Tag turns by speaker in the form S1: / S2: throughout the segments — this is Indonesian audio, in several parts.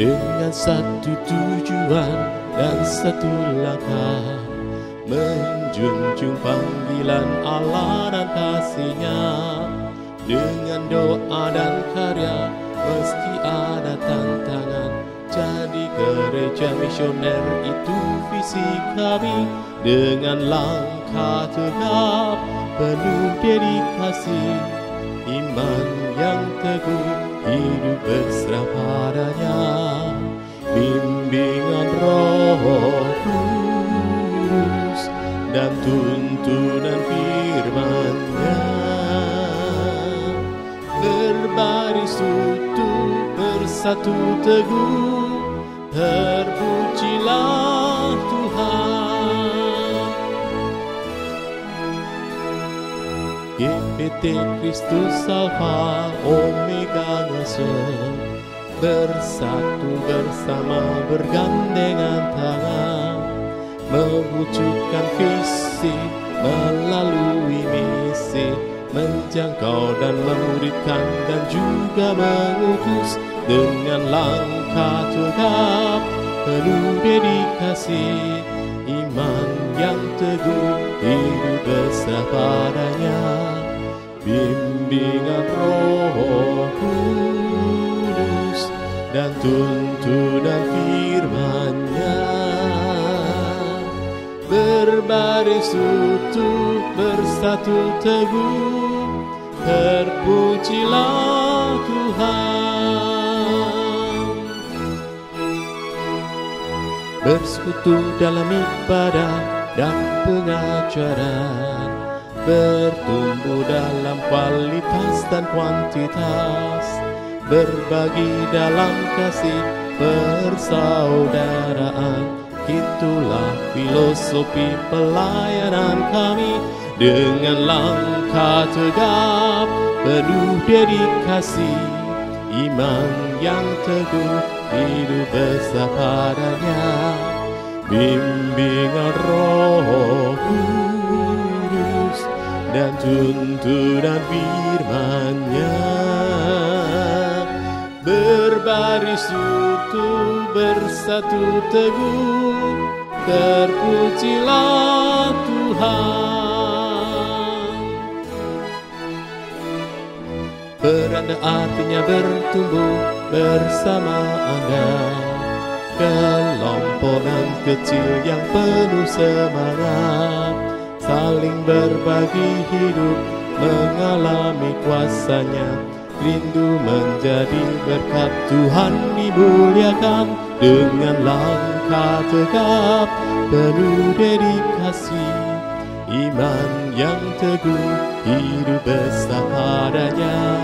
S1: dengan satu tujuan dan satu langkah, menjunjung panggilan Allah dan kasih-Nya. Dengan doa dan karya meski ada tantangan, jadi gereja misioner itu visi kami. Dengan langkah tegap penuh dedikasi, iman yang teguh, hidup berserah padanya. Bimbingan Roh Kudus dan tuntunan firman-Nya, berbaris utuh bersatu teguh, terpujilah Tuhan. GPT Kristus Alfa Omega Ngasem, bersatu bersama bergandengan tangan, mewujudkan visi melalui misi, menjangkau dan memuridkan dan juga mengutus. Dengan langkah tegap penuh dedikasi, iman yang teguh, hidup berserah padanya. Bimbingan Roh Kudus dan tuntunan firman-Nya, berbaris utuh bersatu teguh, terpujilah Tuhan. Bersekutu dalam ibadah dan pengajaran, bertumbuh dalam kualitas dan kuantitas, berbagi dalam kasih persaudaraan. Itulah filosofi pelayanan kami. Dengan langkah tegap penuh dedikasi, iman yang teguh, hidup besar padanya. Bimbingan Roh Kudus dan tuntunan firman-Nya, berbaris utuh bersatu teguh, terpujilah Tuhan. Beranda artinya bertumbuh bersama Anda, kelompokan kecil yang penuh semangat, saling berbagi hidup, mengalami kuasa-Nya, rindu menjadi berkat Tuhan dimuliakan. Dengan langkah tegap penuh dedikasi, iman yang teguh, hidup besar padanya.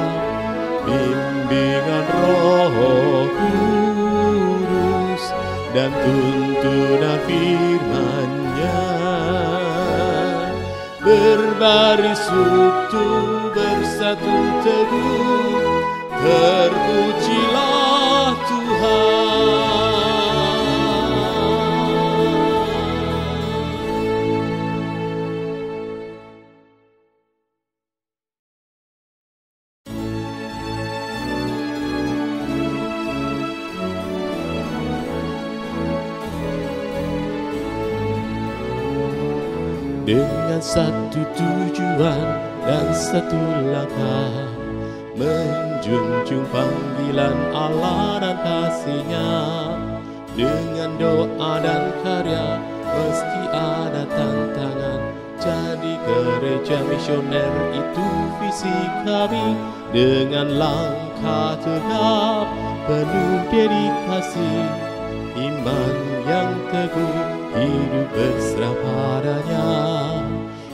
S1: Bimbingan Roh Kudus dan tuntunan firman-Nya, berbaris utuh bersatu teguh, terpujilah Tuhan. Dengan satu tujuan dan satu langkah, menjunjung panggilan Allah dan kasih-Nya. Dengan doa dan karya meski ada tantangan, jadi gereja misioner itu visi kami. Dengan langkah tegap penuh dedikasi, iman yang teguh, hidup berserah padanya.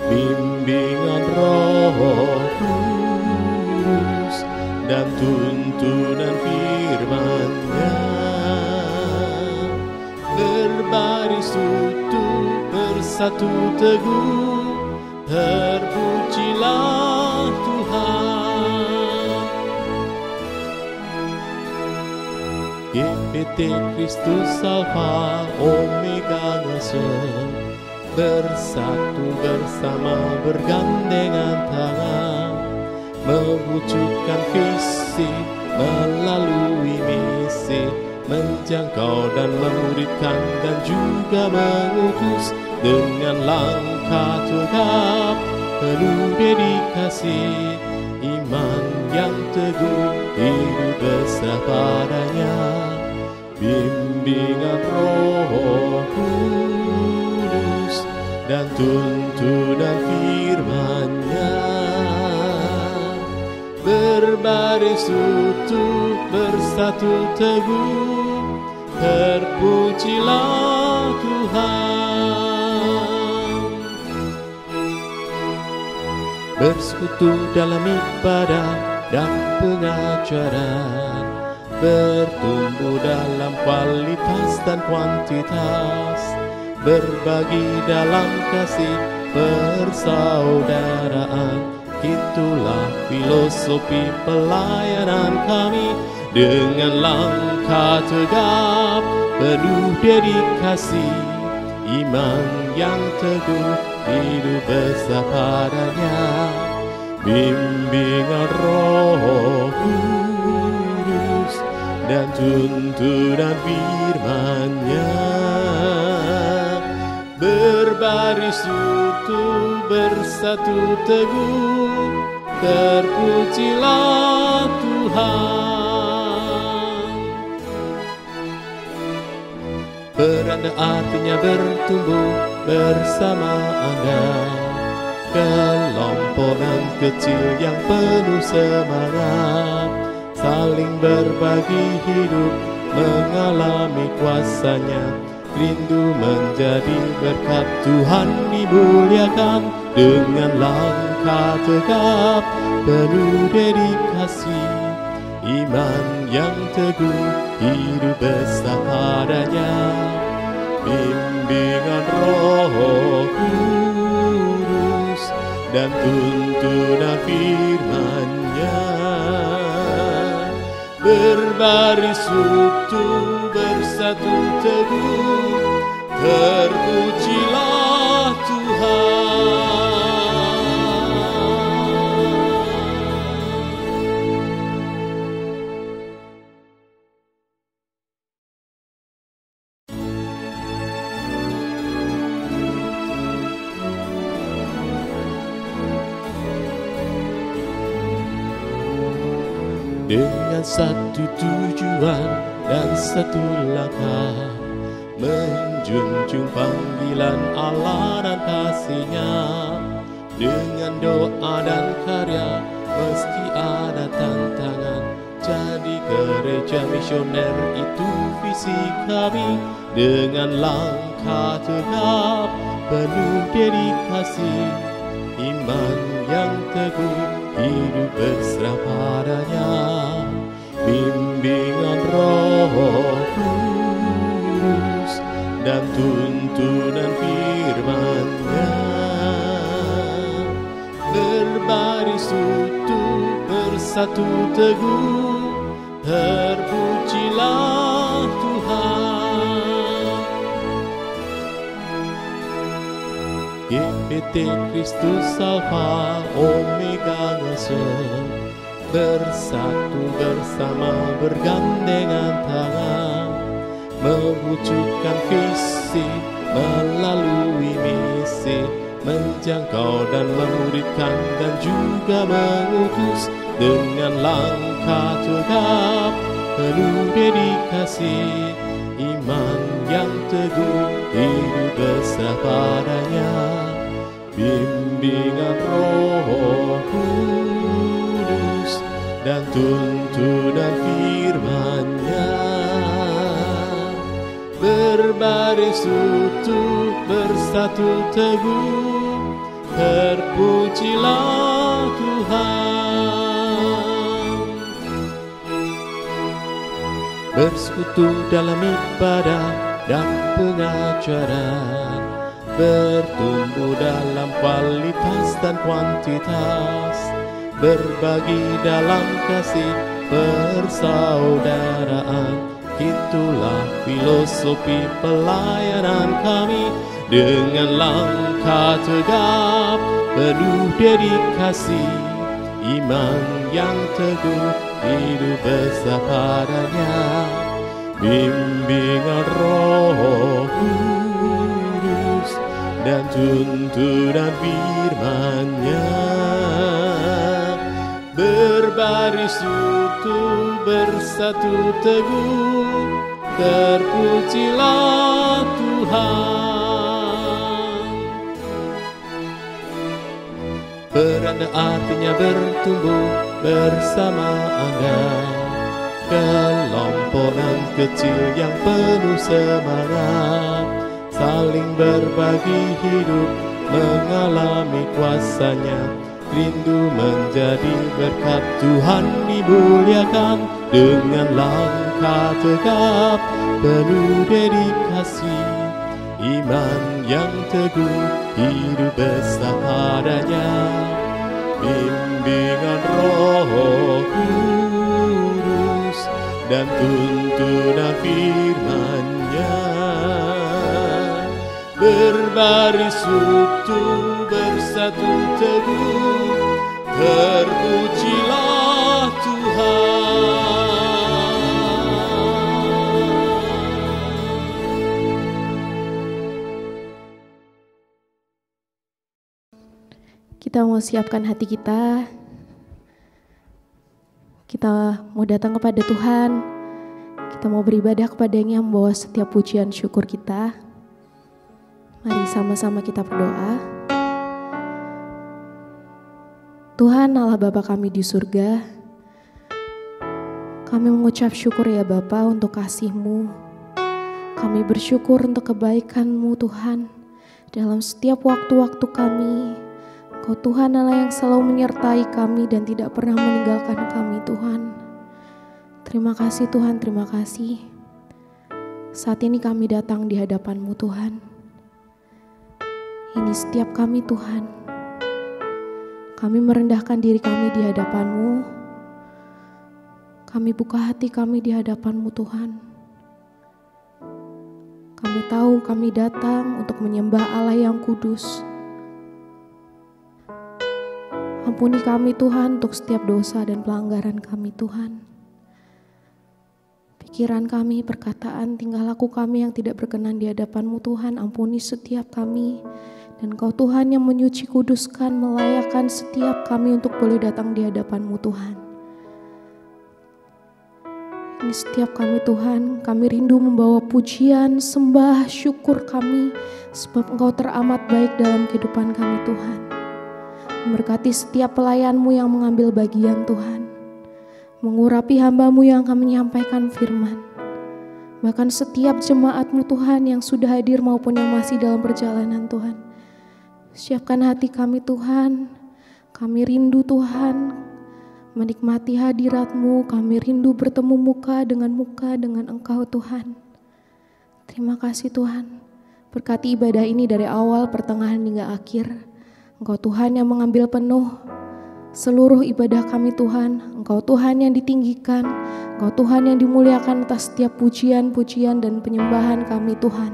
S1: Bimbingan Roh Kudus dan tuntunan firman-Nya, berbaris utuh bersatu teguh, terpujilah Tuhan. GPT Kristus Alfa Omega Ngasem, bersatu bersama bergandengan tangan, mewujudkan visi melalui misi, menjangkau dan memuridkan dan juga mengutus dengan langkah tegap penuh dedikasi, iman yang teguh, hidup berserah padanya, bimbingan Roh Kudus dan tuntunan firman-Nya, berbaris utuh bersatu teguh, terpujilah Tuhan. Bersekutu dalam ibadah dan pengajaran, bertumbuh dalam kualitas dan kuantitas, berbagi dalam kasih persaudaraan. Itulah filosofi pelayanan kami, dengan langkah tegap penuh dedikasi, iman yang teguh, hidup besar padanya, bimbingan Roh Kudus dan tuntunan firman-Nya, berbaris utuh bersatu teguh, terpujilah Tuhan. Beranda artinya bertumbuh bersama Anda, kelompokan kecil yang penuh semangat, saling berbagi hidup, mengalami kuasa-Nya, rindu menjadi berkat Tuhan dimuliakan, dengan langkah tegap penuh dedikasi, iman yang teguh, hidup besar padanya, bimbingan Roh Kudus dan tuntunan firman-Nya, berbaris utuh bersatu teguh, terpujilah Tuhan. Dengan satu tujuan dan satu langkah, menjunjung panggilan Allah dan kasih-Nya, dengan doa dan karya meski ada tantangan, jadi gereja misioner itu visi kami, dengan langkah tegap penuh dedikasi, iman yang teguh, hidup berserah padanya, bimbingan Roh Kudus dan tuntunan firman-Nya, berbaris utuh bersatu teguh, terpujilah Tuhan. GPT Kristus Alfa Omega ngasih, bersatu bersama bergandengan tangan, mewujudkan visi melalui misi, menjangkau dan memuridkan dan juga mengutus dengan langkah tegap penuh dedikasi, iman yang teguh, hidup berserah padanya, bimbingan Roh Kudus dan tuntunan firman-Nya, berbaris utuh bersatu teguh, terpujilah Tuhan. Bersekutu dalam ibadah dan pengajaran, bertumbuh dalam kualitas dan kuantitas, berbagi dalam kasih persaudaraan. Itulah filosofi pelayanan kami, dengan langkah tegap penuh dedikasi, iman yang teguh, hidup besar padanya, bimbingan Roh Kudus dan tuntunan firman-Nya. Berbaris utuh bersatu teguh, terpujilah Tuhan. Beranda artinya bertumbuh bersama Anda, kelompokan kecil yang penuh semangat, saling berbagi hidup, mengalami kuasa-Nya, rindu menjadi berkat. Tuhan dimuliakan dengan langkah tegap, penuh dedikasi, iman yang teguh, hidup besar padanya. Bimbingan Roh Kudus dan tuntunan firman-Nya. Berbaris utuh bersatu teguh, terpujilah Tuhan.
S2: Kita mau siapkan hati kita. Kita mau datang kepada Tuhan. Kita mau beribadah kepada-Nya, membawa setiap pujian syukur kita. Mari sama-sama kita berdoa. Tuhan Allah Bapa kami di surga, kami mengucap syukur ya Bapa untuk kasih-Mu. Kami bersyukur untuk kebaikan-Mu Tuhan dalam setiap waktu-waktu kami. Kau Tuhan Allah yang selalu menyertai kami dan tidak pernah meninggalkan kami Tuhan. Terima kasih Tuhan, terima kasih. Saat ini kami datang di hadapan-Mu Tuhan. Ini setiap kami Tuhan. Kami merendahkan diri kami di hadapan-Mu. Kami buka hati kami di hadapan-Mu Tuhan. Kami tahu kami datang untuk menyembah Allah yang kudus. Ampuni kami Tuhan untuk setiap dosa dan pelanggaran kami Tuhan. Pikiran kami, perkataan, tingkah laku kami yang tidak berkenan di hadapan-Mu Tuhan, ampuni setiap kami. Dan Kau Tuhan yang menyuci kuduskan, melayakkan setiap kami untuk boleh datang di hadapan-Mu Tuhan. Ini setiap kami Tuhan, kami rindu membawa pujian, sembah, syukur kami, sebab Engkau teramat baik dalam kehidupan kami Tuhan. Memberkati setiap pelayan-Mu yang mengambil bagian Tuhan. Mengurapi hamba-Mu yang akan menyampaikan firman. Bahkan setiap jemaat-Mu Tuhan yang sudah hadir maupun yang masih dalam perjalanan Tuhan. Siapkan hati kami Tuhan. Kami rindu Tuhan menikmati hadirat-Mu. Kami rindu bertemu muka dengan Engkau Tuhan. Terima kasih Tuhan. Berkati ibadah ini dari awal, pertengahan hingga akhir. Engkau Tuhan yang mengambil penuh seluruh ibadah kami Tuhan. Engkau Tuhan yang ditinggikan. Engkau Tuhan yang dimuliakan atas setiap pujian-pujian dan penyembahan kami Tuhan.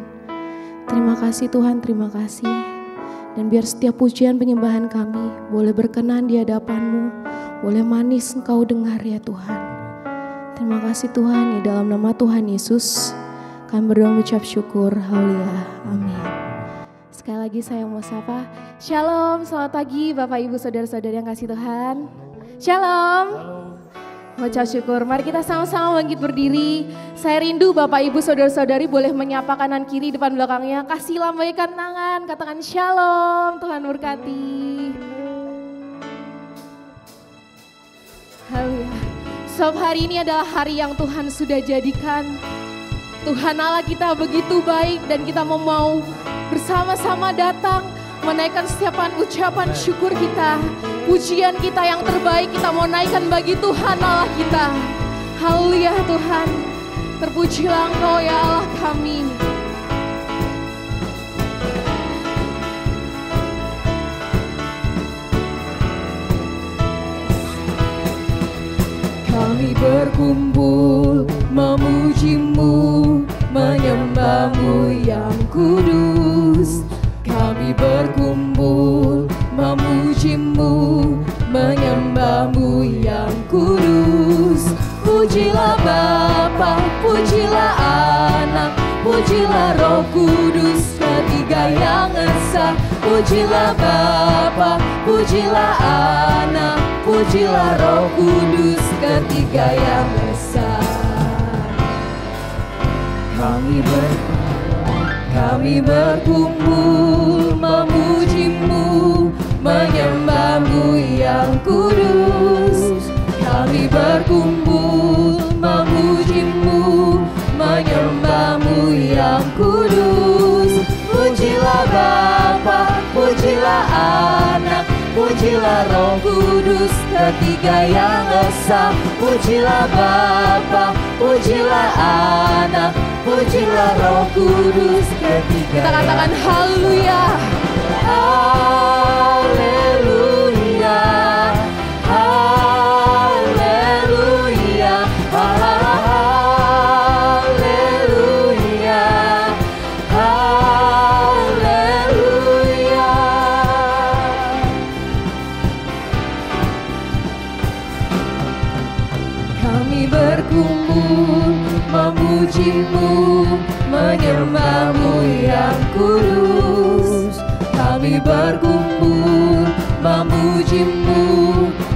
S2: Terima kasih Tuhan, terima kasih. Dan biar setiap pujian penyembahan kami boleh berkenan di hadapan-Mu. Boleh manis Engkau dengar ya Tuhan. Terima kasih Tuhan, di dalam nama Tuhan Yesus kami berdoa mengucap syukur. Haleluya. Amin. Sekali lagi saya mau sapa. Shalom, selamat pagi Bapak Ibu Saudara-saudara yang kasih Tuhan. Shalom. Mengucap syukur. Mari kita sama-sama bangkit berdiri. Saya rindu Bapak Ibu Saudara-saudari boleh menyapa kanan kiri depan belakangnya. Kasih lambaikan tangan, katakan shalom. Tuhan berkati. Haleluya. Sebab hari ini adalah hari yang Tuhan sudah jadikan. Tuhan Allah kita begitu baik dan kita mau bersama-sama datang menaikkan setiap ucapan syukur kita. Pujian kita yang terbaik kita mau naikkan bagi Tuhan Allah kita. Haleluya Tuhan. Terpujilah Engkau ya Allah kami. Kami berkumpul memuji-Mu, menyembah-Mu yang kudus. Kami berkumpul memuji-Mu, menyembah-Mu yang kudus. Pujilah Bapa, pujilah Anak, pujilah Roh Kudus, ketiga yang esa. Pujilah Bapa, pujilah Anak, pujilah Roh Kudus, ketiga yang esa. Kami berkumpul memuji-Mu, menyembah-Mu yang kudus. Kami berkumpul memuji-Mu, menyembah-Mu yang kudus. Pujilah Bapa, pujilah Anak, pujilah Roh Kudus, ketiga yang esa. Pujilah Bapa, pujilah Anak, pujilah Roh Kudus, ketiga. Kita katakan haleluya. Haleluya. Haleluya. Haleluya. Haleluya. Kami berkumpul memuji-Mu, menyembah-Mu yang kudus. Kami berkumpul memuji-Mu,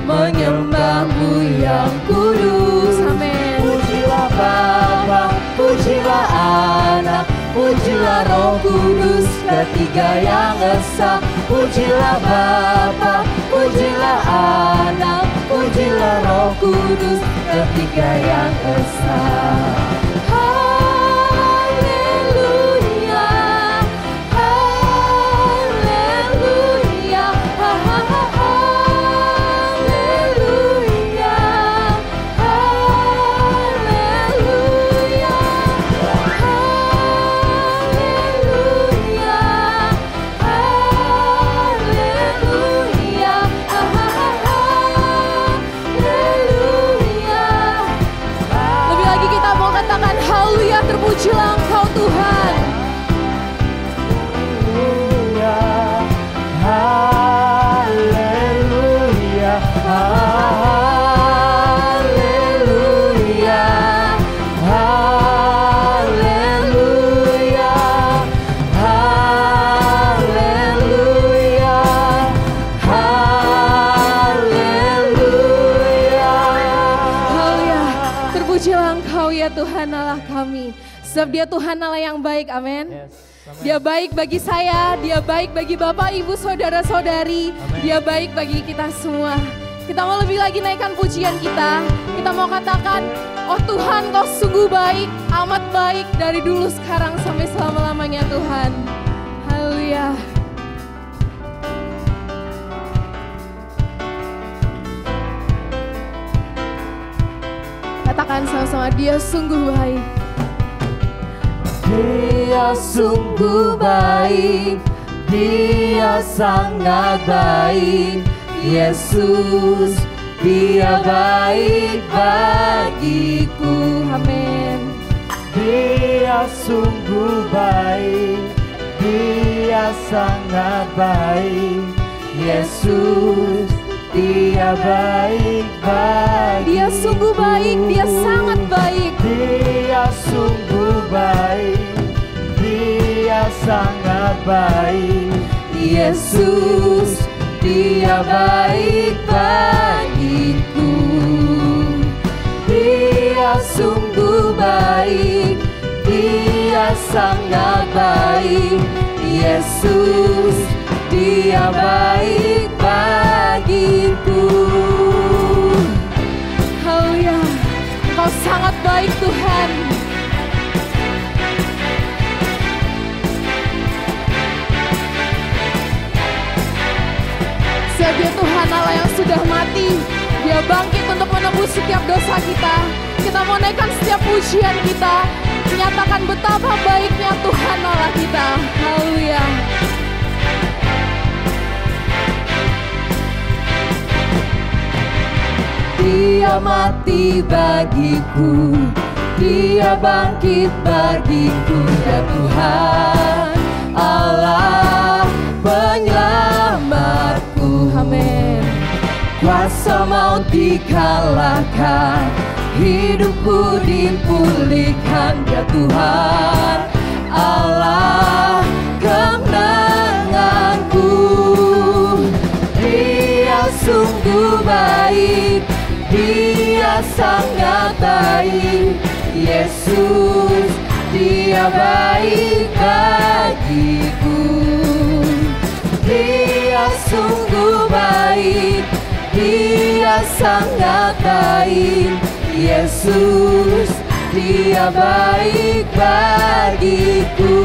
S2: menyembah-Mu yang kudus. Amin. Pujilah Bapa, pujilah Anak, pujilah Roh Kudus, ketiga yang esa. Pujilah Bapa, pujilah Anak, pujilah Roh Kudus, ketiga yang esa. Terpujilah Engkau Tuhan. Haleluya. Haleluya. Haleluya. Haleluya. Haleluya. Haleluya. Terpujilah Engkau ya Tuhan Allah kami. Sebab Dia Tuhan Allah yang baik, amin. Dia baik bagi saya, Dia baik bagi Bapak, Ibu, Saudara-saudari. Dia baik bagi kita semua. Kita mau lebih lagi naikkan pujian kita. Kita mau katakan, oh Tuhan Kau sungguh baik, amat baik dari dulu sekarang sampai selama-lamanya Tuhan. Haleluya. Katakan sama-sama, Dia sungguh baik. Dia sungguh baik, Dia sangat baik. Yesus, Dia baik bagiku. Amin. Dia sungguh baik, Dia sangat baik. Yesus, Dia baik bagiku. Dia sungguh baik, Dia sangat baik. Dia sungguh baik, Dia sangat baik. Yesus, Dia baik bagiku. Dia sungguh baik, Dia sangat baik. Yesus, Dia baik bagiku. Haleluya. Kau sangat baik Tuhan. Sebab Dia Tuhan Allah yang sudah mati, Dia bangkit untuk menebus setiap dosa kita. Kita mau naikkan setiap pujian kita, menyatakan betapa baiknya Tuhan Allah kita. Haleluya. Dia mati bagiku, Dia bangkit bagiku. Ya Tuhan Allah penyelamatku. Amin. Kuasa maut dikalahkan,
S3: hidupku dipulihkan ya Tuhan, Allah kemenanganku. Dia sungguh baik, Dia sangat baik, Yesus, Dia baik bagiku. Dia sungguh baik, Dia sangat baik, Yesus, Dia baik bagiku.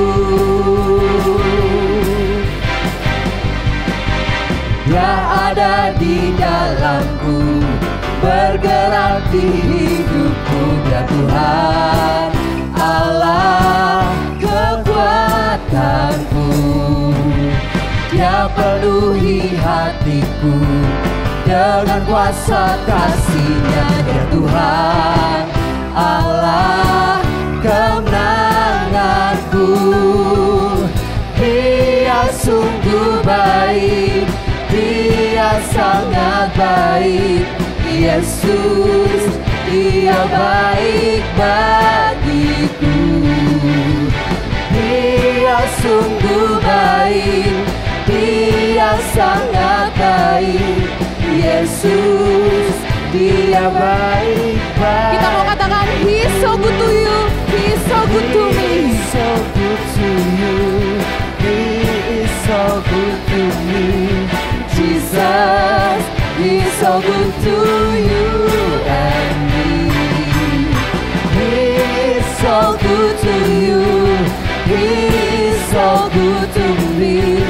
S3: Dia ada di dalamku, bergerak di hidupku ya Tuhan, Allah kekuatanku. Dia penuhi hatiku dengan kuasa kasih-Nya ya Tuhan, Allah kemenanganku. Dia sungguh baik, Dia sangat baik, Yesus, Dia baik bagiku. Dia sungguh baik, Dia sangat baik, Yesus, Dia baik bagiku.
S2: Kita mau katakan, He's so good to you, He's so good to me.
S3: He's so good to you, He is so good to me. Jesus, He's so good to you and me. He is so good to you, He is so good to me.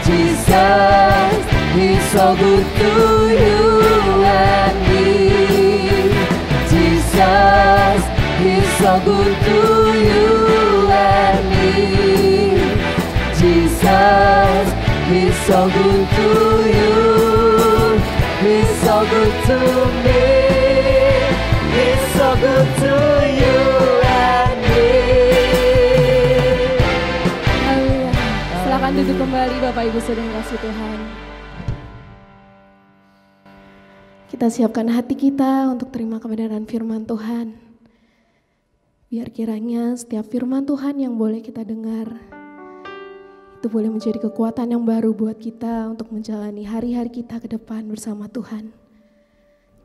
S3: Jesus, He's so good to you and me. Jesus, He's so good to you and me. Jesus, He's so good to you. He's so good to me. He's so good to you and me.
S2: Haleluya. Silakan duduk kembali Bapak Ibu Saudara yang kasih Tuhan. Kita siapkan hati kita untuk terima kebenaran firman Tuhan. Biar kiranya setiap firman Tuhan yang boleh kita dengar, itu boleh menjadi kekuatan yang baru buat kita untuk menjalani hari-hari kita ke depan bersama Tuhan.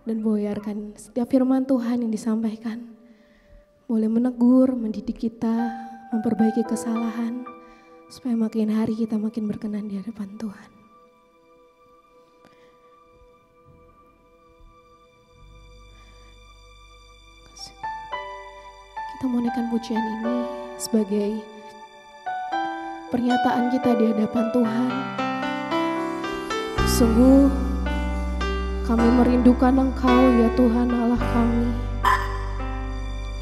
S2: Dan biarkan setiap firman Tuhan yang disampaikan boleh menegur, mendidik kita, memperbaiki kesalahan, supaya makin hari kita makin berkenan di hadapan Tuhan. Kita mau naikkan pujian ini sebagai pernyataan kita di hadapan Tuhan. Sungguh kami merindukan Engkau ya Tuhan Allah kami.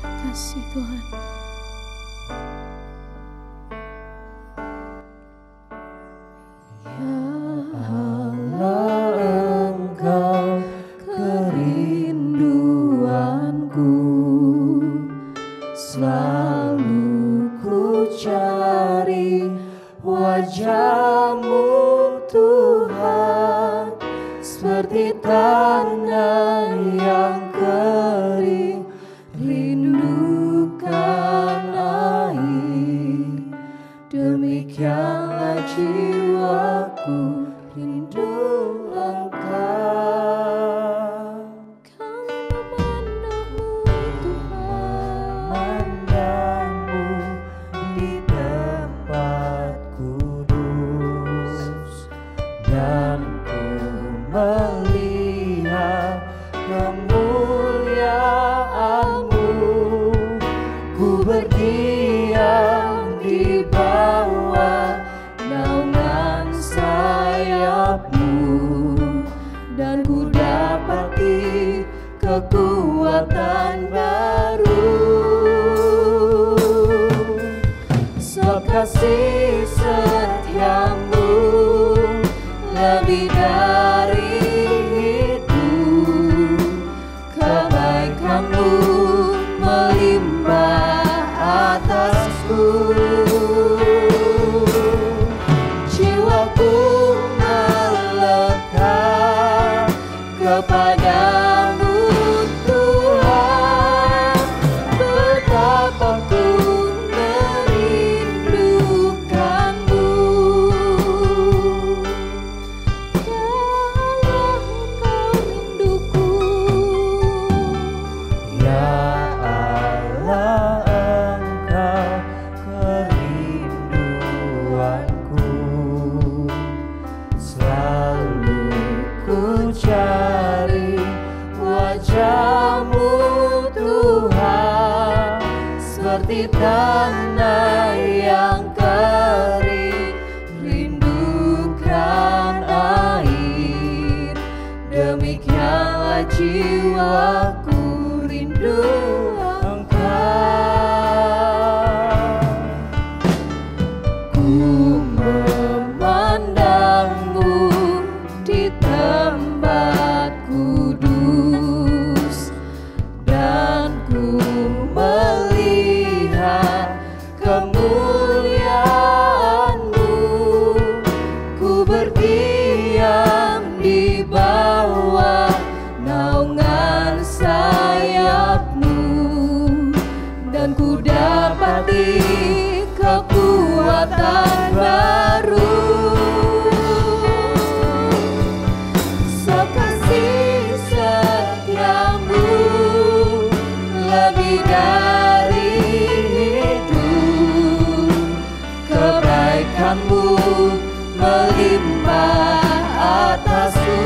S2: Kasih Tuhan.
S3: Ya Allah, Engkau kerinduanku, selalu ku cari wajah-Mu Tuhan, seperti tanah yang kering rindukan air. Demikianlah jiwaku rindu Engkau. Kami memandang-Mu Tuhan, memandang-Mu di tempat kudus, dan ku melihat kemuliaan-Mu. Ku berdiam di bawah naungan sayap-Mu, dan ku dapati kekuatan baru. Sebab kasih setia-Mu lebih dari hidup, kebaikan-Mu melimpah atasku. Jiwaku melekat kepada-Mu Tuhan. tanah yang kering, rindukan air. Demikianlah jiwaku rindu Engkau. Ku memandangmu di tempat kudus, dan ku melihat kemuliaan-Mu. Ku berdiam di bawah naungan sayap-Mu, dan ku dapati kekuatan baru. Sekasih setiamu lebih dari hidup, kebaikan-Mu melimpah atasku.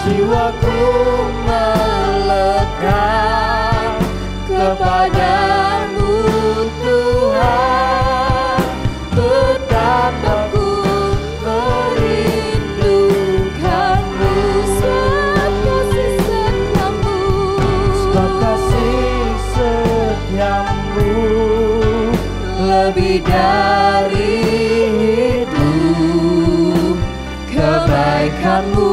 S3: Jiwaku melekat kepadamu Tuhan, betapa ku merindukanmu. Sebab kasih setiamu, sebab kasih setiamu lebih dari hidup, kebaikan-Mu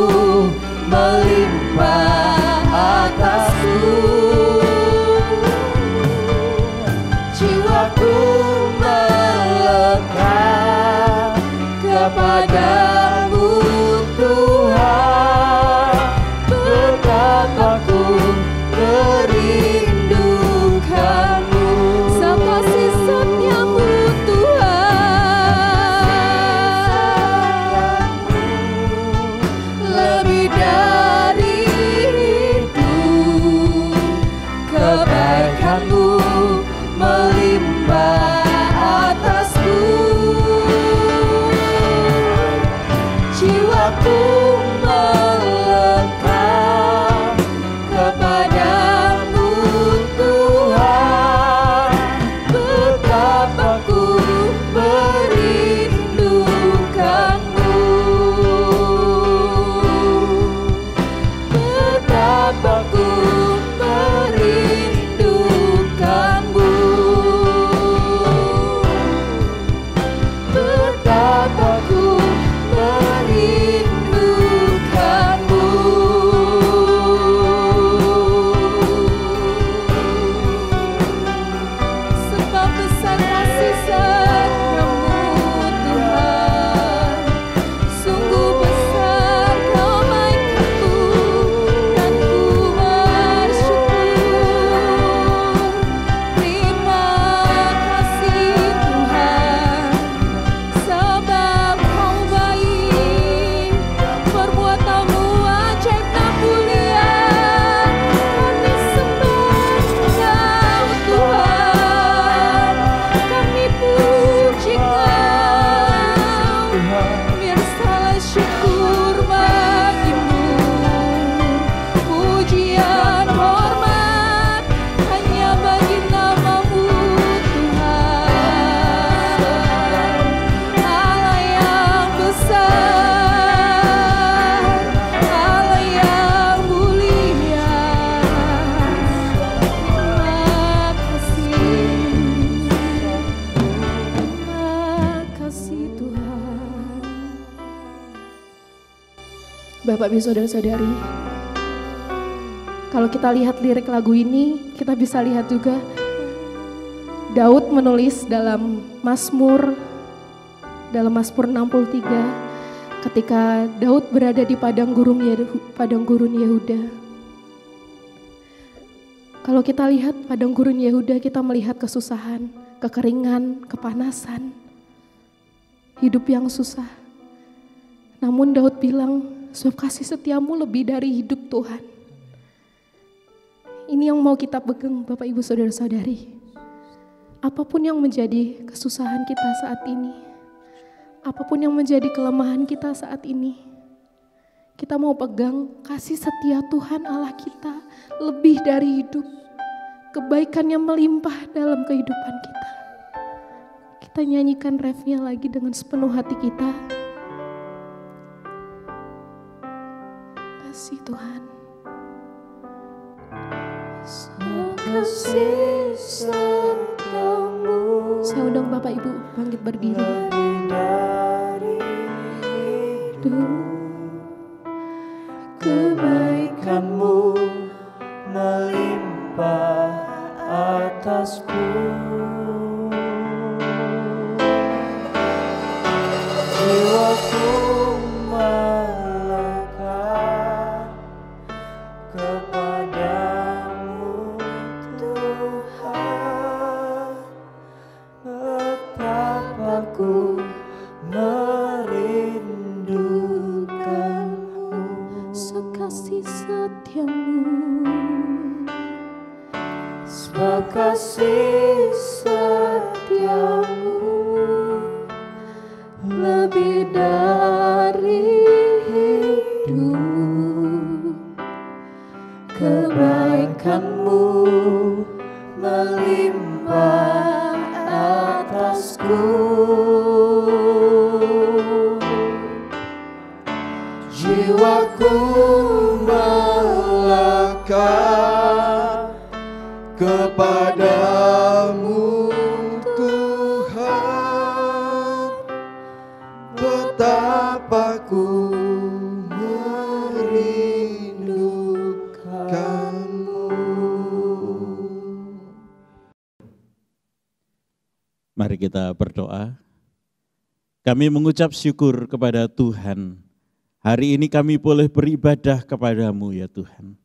S3: melimpah atasku. Jiwaku melekat kepadamu Tuhan, betapa ku merindukanmu. Sekasih setiamu Tuhan, lebih dari hidup, kebaikan-Mu melimpah atasku. Jiwaku melekat kepadamu Tuhan, betapa ku merindukanmu, betapa ku merindukanmu, betapa ku merindukanmu. Sebab besar kasih setiamu Tuhan, sungguh besar kebaikan-Mu, dan ku bersyukur. Terima kasih Tuhan, sebab Kau baik, perbuatan-Mu ajaib dan mulia. Kami sembah Engkau Tuhan, kami puji Kau, biar salah syukur bagi-Mu. Pujian hormat hanya bagi nama-Mu Tuhan, Allah yang besar, Allah yang mulia. Terima kasih Tuhan.
S2: Bapak Ibu Saudara-saudari, kalau kita lihat lirik lagu ini, kita bisa lihat juga Daud menulis dalam Mazmur 63 ketika Daud berada di padang gurun Yehuda. Kalau kita lihat padang gurun Yehuda, kita melihat kesusahan, kekeringan, kepanasan, hidup yang susah. Namun Daud bilang, sebab kasih setiamu lebih dari hidup Tuhan. Ini yang mau kita pegang Bapak Ibu Saudara-saudari. Apapun yang menjadi kesusahan kita saat ini, apapun yang menjadi kelemahan kita saat ini, kita mau pegang kasih setia Tuhan Allah kita lebih dari hidup, kebaikan yang melimpah dalam kehidupan kita. Kita nyanyikan refnya lagi dengan sepenuh hati kita. Kasih Tuhan. Kasih setiamu. Saya undang Bapak Ibu bangkit berdiri.
S3: Kebaikanmu melimpah atasku. Jiwaku melekat kepadamu Tuhan. Betapa ku merindukanmu.
S2: Sekasih setiamu.
S3: Sekasih setiamu lebih dari hidup. Kebaikanmu melimpah atasku. Jiwaku melekat kepadamu Tuhan. Betapa ku merindukanmu.
S1: Mari kita berdoa. Kami mengucap syukur kepada Tuhan. Hari ini kami boleh beribadah kepadamu ya Tuhan.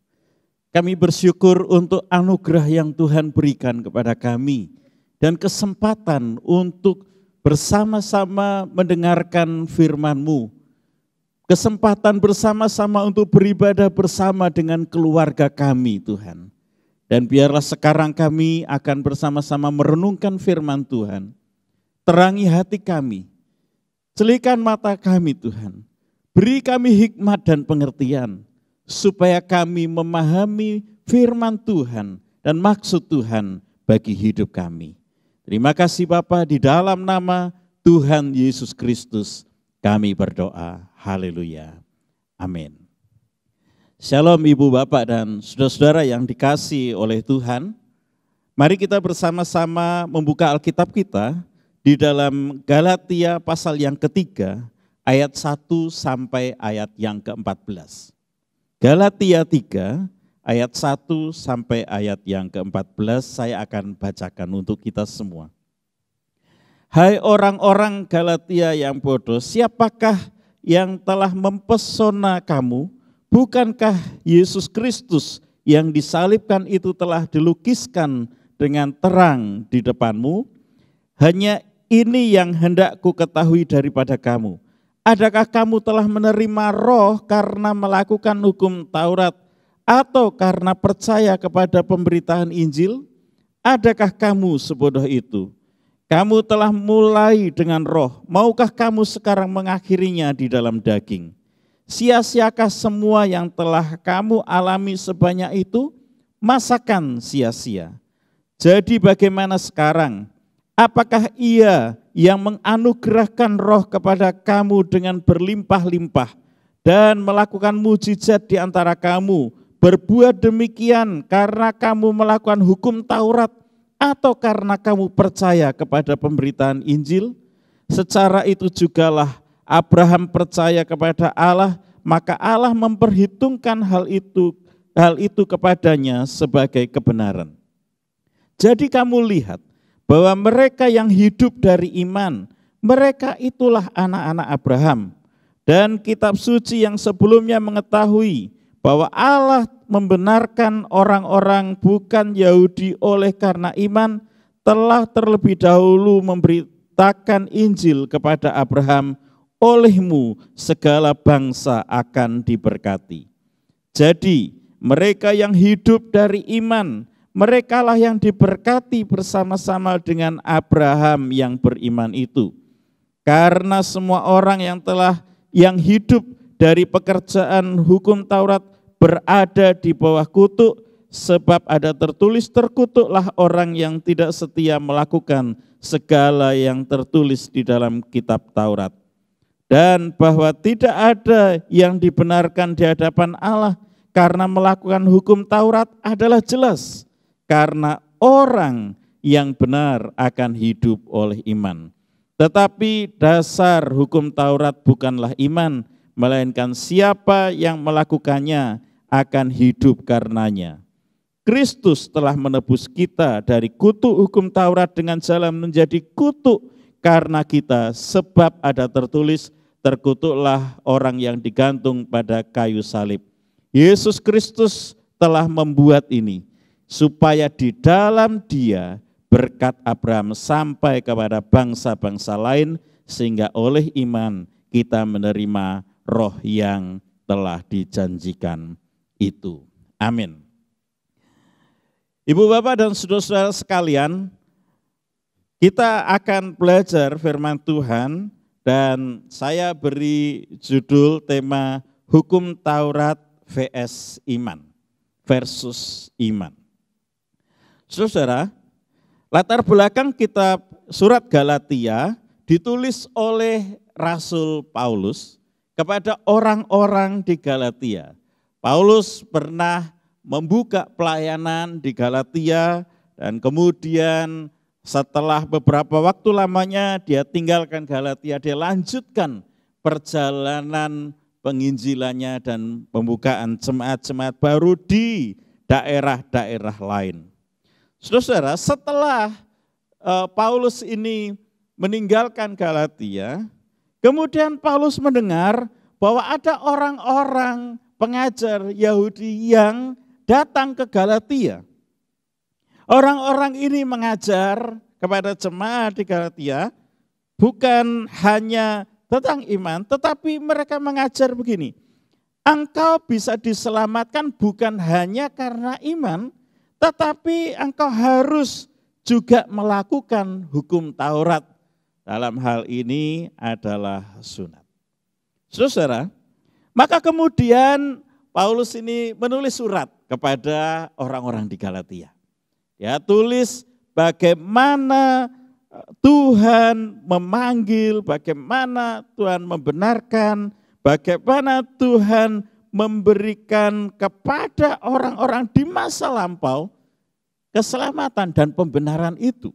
S1: Kami bersyukur untuk anugerah yang Tuhan berikan kepada kami. Dan kesempatan untuk bersama-sama mendengarkan firman-Mu. Kesempatan bersama-sama untuk beribadah bersama dengan keluarga kami Tuhan. Dan biarlah sekarang kami akan bersama-sama merenungkan firman Tuhan. Terangi hati kami. Celikan mata kami Tuhan. Beri kami hikmat dan pengertian, supaya kami memahami firman Tuhan dan maksud Tuhan bagi hidup kami. Terima kasih Bapa, di dalam nama Tuhan Yesus Kristus kami berdoa. Haleluya. Amin. Shalom Ibu Bapak dan saudara-saudara yang dikasihi oleh Tuhan. Mari kita bersama-sama membuka Alkitab kita di dalam Galatia pasal yang ketiga, ayat 1 sampai ayat yang ke-14. Galatia 3 ayat 1 sampai ayat yang ke-14 saya akan bacakan untuk kita semua. Hai orang-orang Galatia yang bodoh, siapakah yang telah mempesona kamu? Bukankah Yesus Kristus yang disalibkan itu telah dilukiskan dengan terang di depanmu? Hanya ini yang hendak ku ketahui daripada kamu. Adakah kamu telah menerima roh karena melakukan hukum Taurat atau karena percaya kepada pemberitaan Injil? Adakah kamu sebodoh itu? Kamu telah mulai dengan roh, maukah kamu sekarang mengakhirinya di dalam daging? Sia-siakah semua yang telah kamu alami sebanyak itu? Masakan sia-sia? Jadi bagaimana sekarang? Apakah Ia yang menganugerahkan roh kepada kamu dengan berlimpah-limpah dan melakukan mujizat di antara kamu, berbuat demikian karena kamu melakukan hukum Taurat atau karena kamu percaya kepada pemberitaan Injil? Secara itu jugalah Abraham percaya kepada Allah, maka Allah memperhitungkan hal itu kepadanya sebagai kebenaran. Jadi kamu lihat bahwa mereka yang hidup dari iman, mereka itulah anak-anak Abraham. Dan kitab suci yang sebelumnya mengetahui bahwa Allah membenarkan orang-orang bukan Yahudi oleh karena iman, telah terlebih dahulu memberitakan Injil kepada Abraham, olehmu segala bangsa akan diberkati. Jadi mereka yang hidup dari iman, merekalah yang diberkati bersama-sama dengan Abraham yang beriman itu. Karena semua orang yang hidup dari pekerjaan hukum Taurat berada di bawah kutuk, sebab ada tertulis, terkutuklah orang yang tidak setia melakukan segala yang tertulis di dalam kitab Taurat. Dan bahwa tidak ada yang dibenarkan di hadapan Allah karena melakukan hukum Taurat adalah jelas, karena orang yang benar akan hidup oleh iman. Tetapi dasar hukum Taurat bukanlah iman, melainkan siapa yang melakukannya akan hidup karenanya. Kristus telah menebus kita dari kutuk hukum Taurat dengan jalan menjadi kutuk karena kita, sebab ada tertulis, terkutuklah orang yang digantung pada kayu salib. Yesus Kristus telah membuat ini, supaya di dalam Dia berkat Abraham sampai kepada bangsa-bangsa lain, sehingga oleh iman kita menerima roh yang telah dijanjikan itu. Amin. Ibu bapak dan saudara-saudara sekalian, kita akan belajar firman Tuhan dan saya beri judul tema hukum Taurat vs iman versus iman. Saudara, latar belakang kitab surat Galatia ditulis oleh Rasul Paulus kepada orang-orang di Galatia. Paulus pernah membuka pelayanan di Galatia dan kemudian setelah beberapa waktu lamanya dia tinggalkan Galatia, dia lanjutkan perjalanan penginjilannya dan pembukaan jemaat-jemaat baru di daerah-daerah lain. Saudara, setelah Paulus ini meninggalkan Galatia, kemudian Paulus mendengar bahwa ada orang-orang pengajar Yahudi yang datang ke Galatia. Orang-orang ini mengajar kepada jemaat di Galatia bukan hanya tentang iman, tetapi mereka mengajar begini. Engkau bisa diselamatkan bukan hanya karena iman, tetapi engkau harus juga melakukan hukum Taurat. Dalam hal ini adalah sunat. Saudara, maka kemudian Paulus ini menulis surat kepada orang-orang di Galatia. Dia tulis bagaimana Tuhan memanggil, bagaimana Tuhan membenarkan, bagaimana Tuhan memberikan kepada orang-orang di masa lampau keselamatan dan pembenaran itu.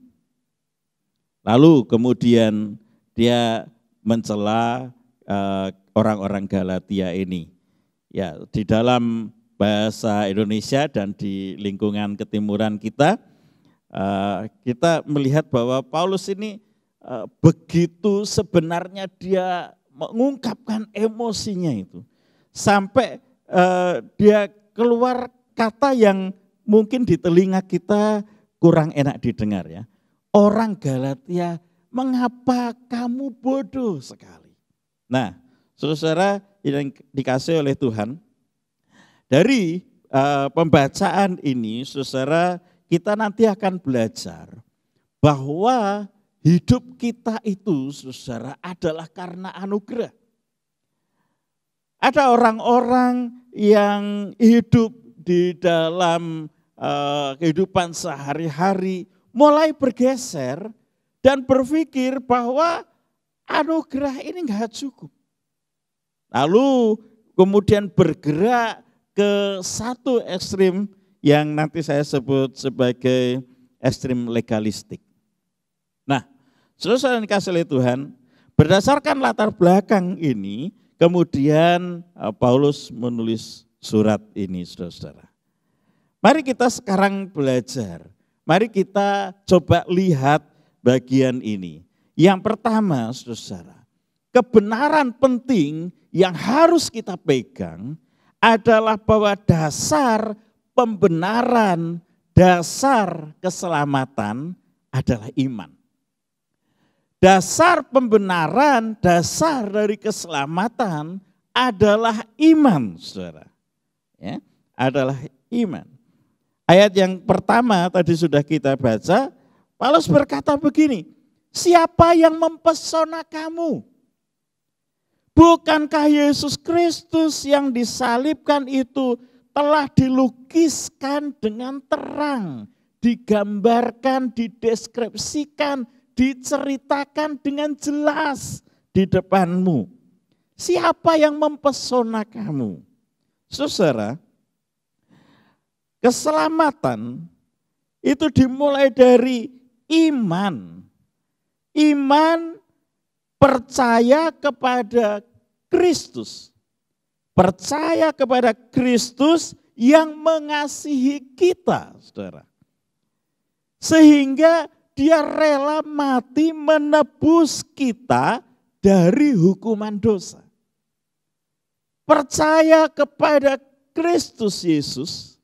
S1: Lalu kemudian dia mencela orang-orang Galatia ini. Ya, di dalam bahasa Indonesia dan di lingkungan ketimuran kita, kita melihat bahwa Paulus ini begitu sebenarnya dia mengungkapkan emosinya itu. Sampai dia keluar kata yang mungkin di telinga kita kurang enak didengar ya. Orang Galatia, mengapa kamu bodoh sekali? Nah, saudara yang dikasih oleh Tuhan, dari pembacaan ini, saudara, kita nanti akan belajar bahwa hidup kita itu, saudara, adalah karena anugerah. Ada orang-orang yang hidup di dalam kehidupan sehari-hari mulai bergeser dan berpikir bahwa anugerah ini enggak cukup. Lalu kemudian bergerak ke satu ekstrim yang nanti saya sebut sebagai ekstrim legalistik. Nah, saudara yang dikasih oleh Tuhan, berdasarkan latar belakang ini, kemudian Paulus menulis surat ini, saudara-saudara. Mari kita sekarang belajar. Mari kita coba lihat bagian ini. Yang pertama, saudara, kebenaran penting yang harus kita pegang adalah bahwa dasar pembenaran, dasar keselamatan adalah iman. Dasar pembenaran, dasar dari keselamatan adalah iman, saudara. Ya, adalah iman. Ayat yang pertama tadi sudah kita baca, Paulus berkata begini, siapa yang mempesona kamu? Bukankah Yesus Kristus yang disalibkan itu telah dilukiskan dengan terang, digambarkan, dideskripsikan, diceritakan dengan jelas di depanmu. Siapa yang mempesona kamu? Saudara, keselamatan itu dimulai dari iman. Iman percaya kepada Kristus. Percaya kepada Kristus yang mengasihi kita, saudara. Sehingga dia rela mati menebus kita dari hukuman dosa. Percaya kepada Kristus Yesus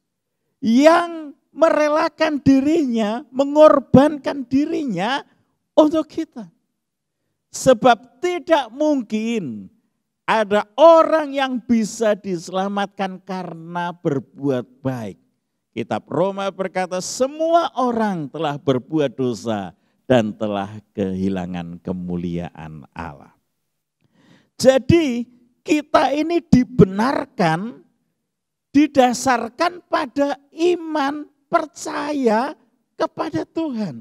S1: yang merelakan dirinya, mengorbankan dirinya untuk kita. Sebab tidak mungkin ada orang yang bisa diselamatkan karena berbuat baik. Kitab Roma berkata semua orang telah berbuat dosa dan telah kehilangan kemuliaan Allah. Jadi kita ini dibenarkan didasarkan pada iman percaya kepada Tuhan.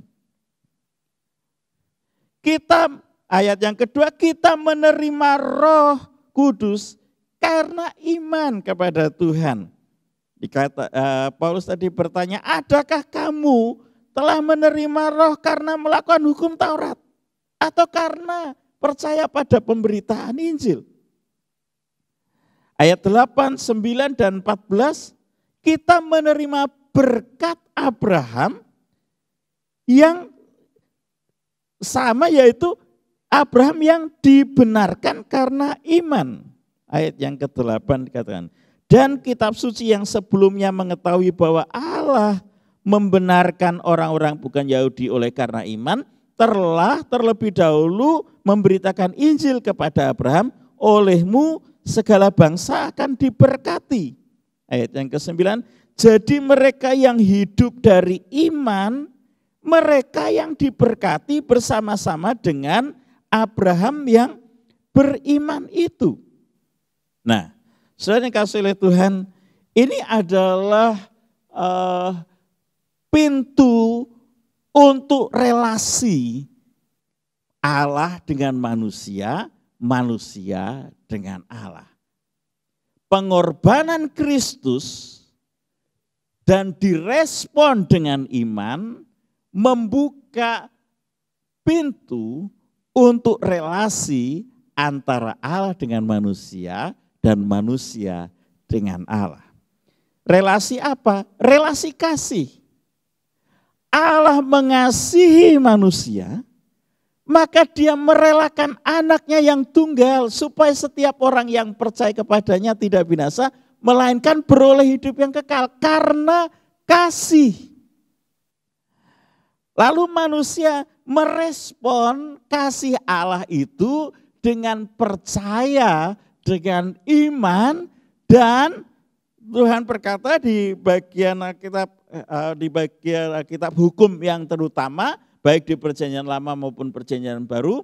S1: Kita, ayat yang kedua, kita menerima Roh Kudus karena iman kepada Tuhan. Paulus tadi bertanya, adakah kamu telah menerima Roh karena melakukan hukum Taurat? Atau karena percaya pada pemberitaan Injil? Ayat 8, 9, dan 14, kita menerima berkat Abraham yang sama, yaitu Abraham yang dibenarkan karena iman. Ayat yang ke-8 dikatakan, dan kitab suci yang sebelumnya mengetahui bahwa Allah membenarkan orang-orang bukan Yahudi oleh karena iman, telah terlebih dahulu memberitakan Injil kepada Abraham, olehmu segala bangsa akan diberkati. Ayat yang ke-9, jadi mereka yang hidup dari iman, mereka yang diberkati bersama-sama dengan Abraham yang beriman itu. Nah, saudara yang kasih oleh Tuhan, ini adalah pintu untuk relasi Allah dengan manusia, manusia dengan Allah. Pengorbanan Kristus dan direspon dengan iman membuka pintu untuk relasi antara Allah dengan manusia dan manusia dengan Allah. Relasi apa? Relasi kasih. Allah mengasihi manusia, maka dia merelakan anaknya yang tunggal supaya setiap orang yang percaya kepadanya tidak binasa, melainkan beroleh hidup yang kekal karena kasih. Lalu manusia merespon kasih Allah itu dengan percaya, dengan iman, dan Tuhan berkata di bagian kitab hukum yang terutama, baik di perjanjian lama maupun perjanjian baru,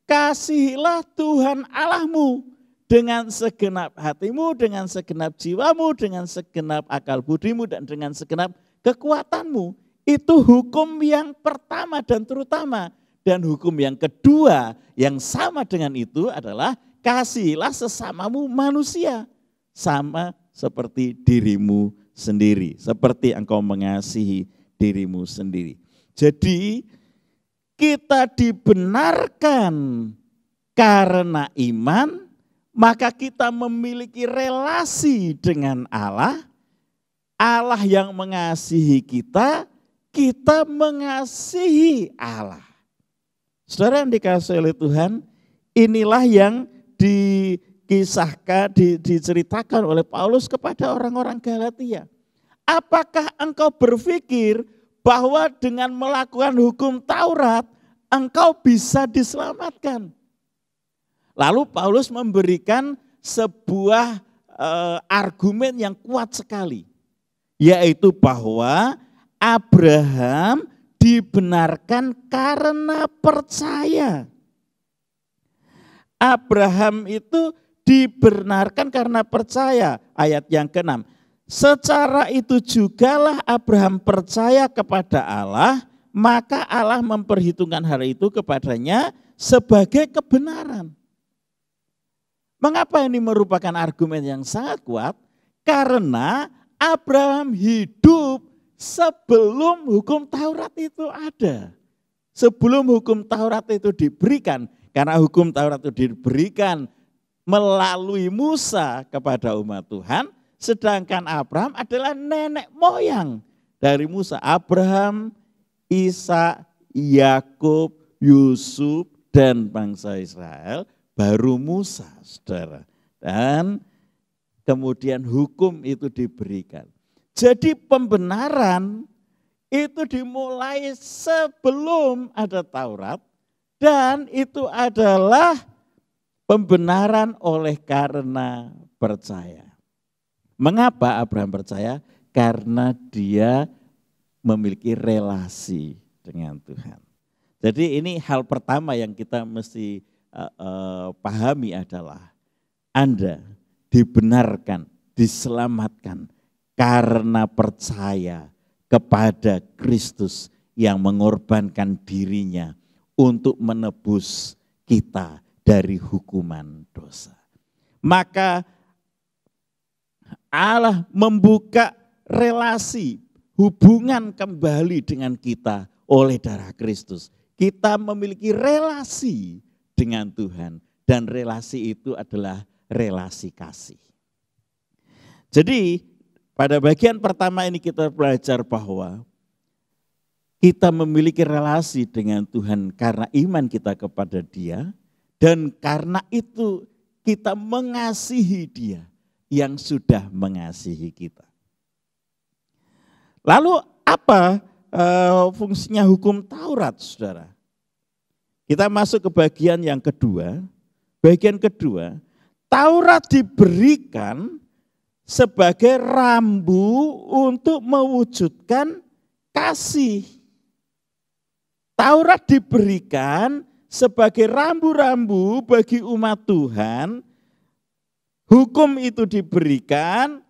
S1: kasihilah Tuhan Allahmu dengan segenap hatimu, dengan segenap jiwamu, dengan segenap akal budimu, dan dengan segenap kekuatanmu. Itu hukum yang pertama dan terutama. Dan hukum yang kedua yang sama dengan itu adalah kasihilah sesamamu manusia, sama seperti dirimu sendiri, seperti engkau mengasihi dirimu sendiri. Jadi kita dibenarkan karena iman, maka kita memiliki relasi dengan Allah. Allah yang mengasihi kita, kita mengasihi Allah. Saudara yang dikasihi oleh Tuhan, inilah yang dikisahkan, diceritakan oleh Paulus kepada orang-orang Galatia. Apakah engkau berpikir bahwa dengan melakukan hukum Taurat, engkau bisa diselamatkan? Lalu Paulus memberikan sebuah argumen yang kuat sekali, yaitu bahwa Abraham dibenarkan karena percaya. Abraham itu dibenarkan karena percaya. Ayat yang ke-6. secara itu jugalah Abraham percaya kepada Allah, maka Allah memperhitungkan hal itu kepadanya sebagai kebenaran. Mengapa ini merupakan argumen yang sangat kuat? Karena Abraham hidup sebelum hukum Taurat itu ada. Sebelum hukum Taurat itu diberikan, karena hukum Taurat itu diberikan melalui Musa kepada umat Tuhan, sedangkan Abraham adalah nenek moyang dari Musa. Abraham, Ishak, Yakub, Yusuf, dan bangsa Israel baru Musa, saudara. Dan kemudian hukum itu diberikan. Jadi pembenaran itu dimulai sebelum ada Taurat, dan itu adalah pembenaran oleh karena percaya. Mengapa Abraham percaya? Karena dia memiliki relasi dengan Tuhan. Jadi ini hal pertama yang kita mesti pahami adalah Anda dibenarkan, diselamatkan karena percaya kepada Kristus yang mengorbankan dirinya untuk menebus kita dari hukuman dosa. Maka Allah membuka relasi, hubungan kembali dengan kita oleh darah Kristus. Kita memiliki relasi dengan Tuhan, dan relasi itu adalah relasi kasih. Jadi pada bagian pertama ini kita belajar bahwa kita memiliki relasi dengan Tuhan karena iman kita kepada Dia, dan karena itu kita mengasihi Dia yang sudah mengasihi kita. Lalu apa fungsinya hukum Taurat, saudara? Kita masuk ke bagian yang kedua. Bagian kedua, Taurat diberikan sebagai rambu untuk mewujudkan kasih. Taurat diberikan sebagai rambu-rambu bagi umat Tuhan. Hukum itu diberikan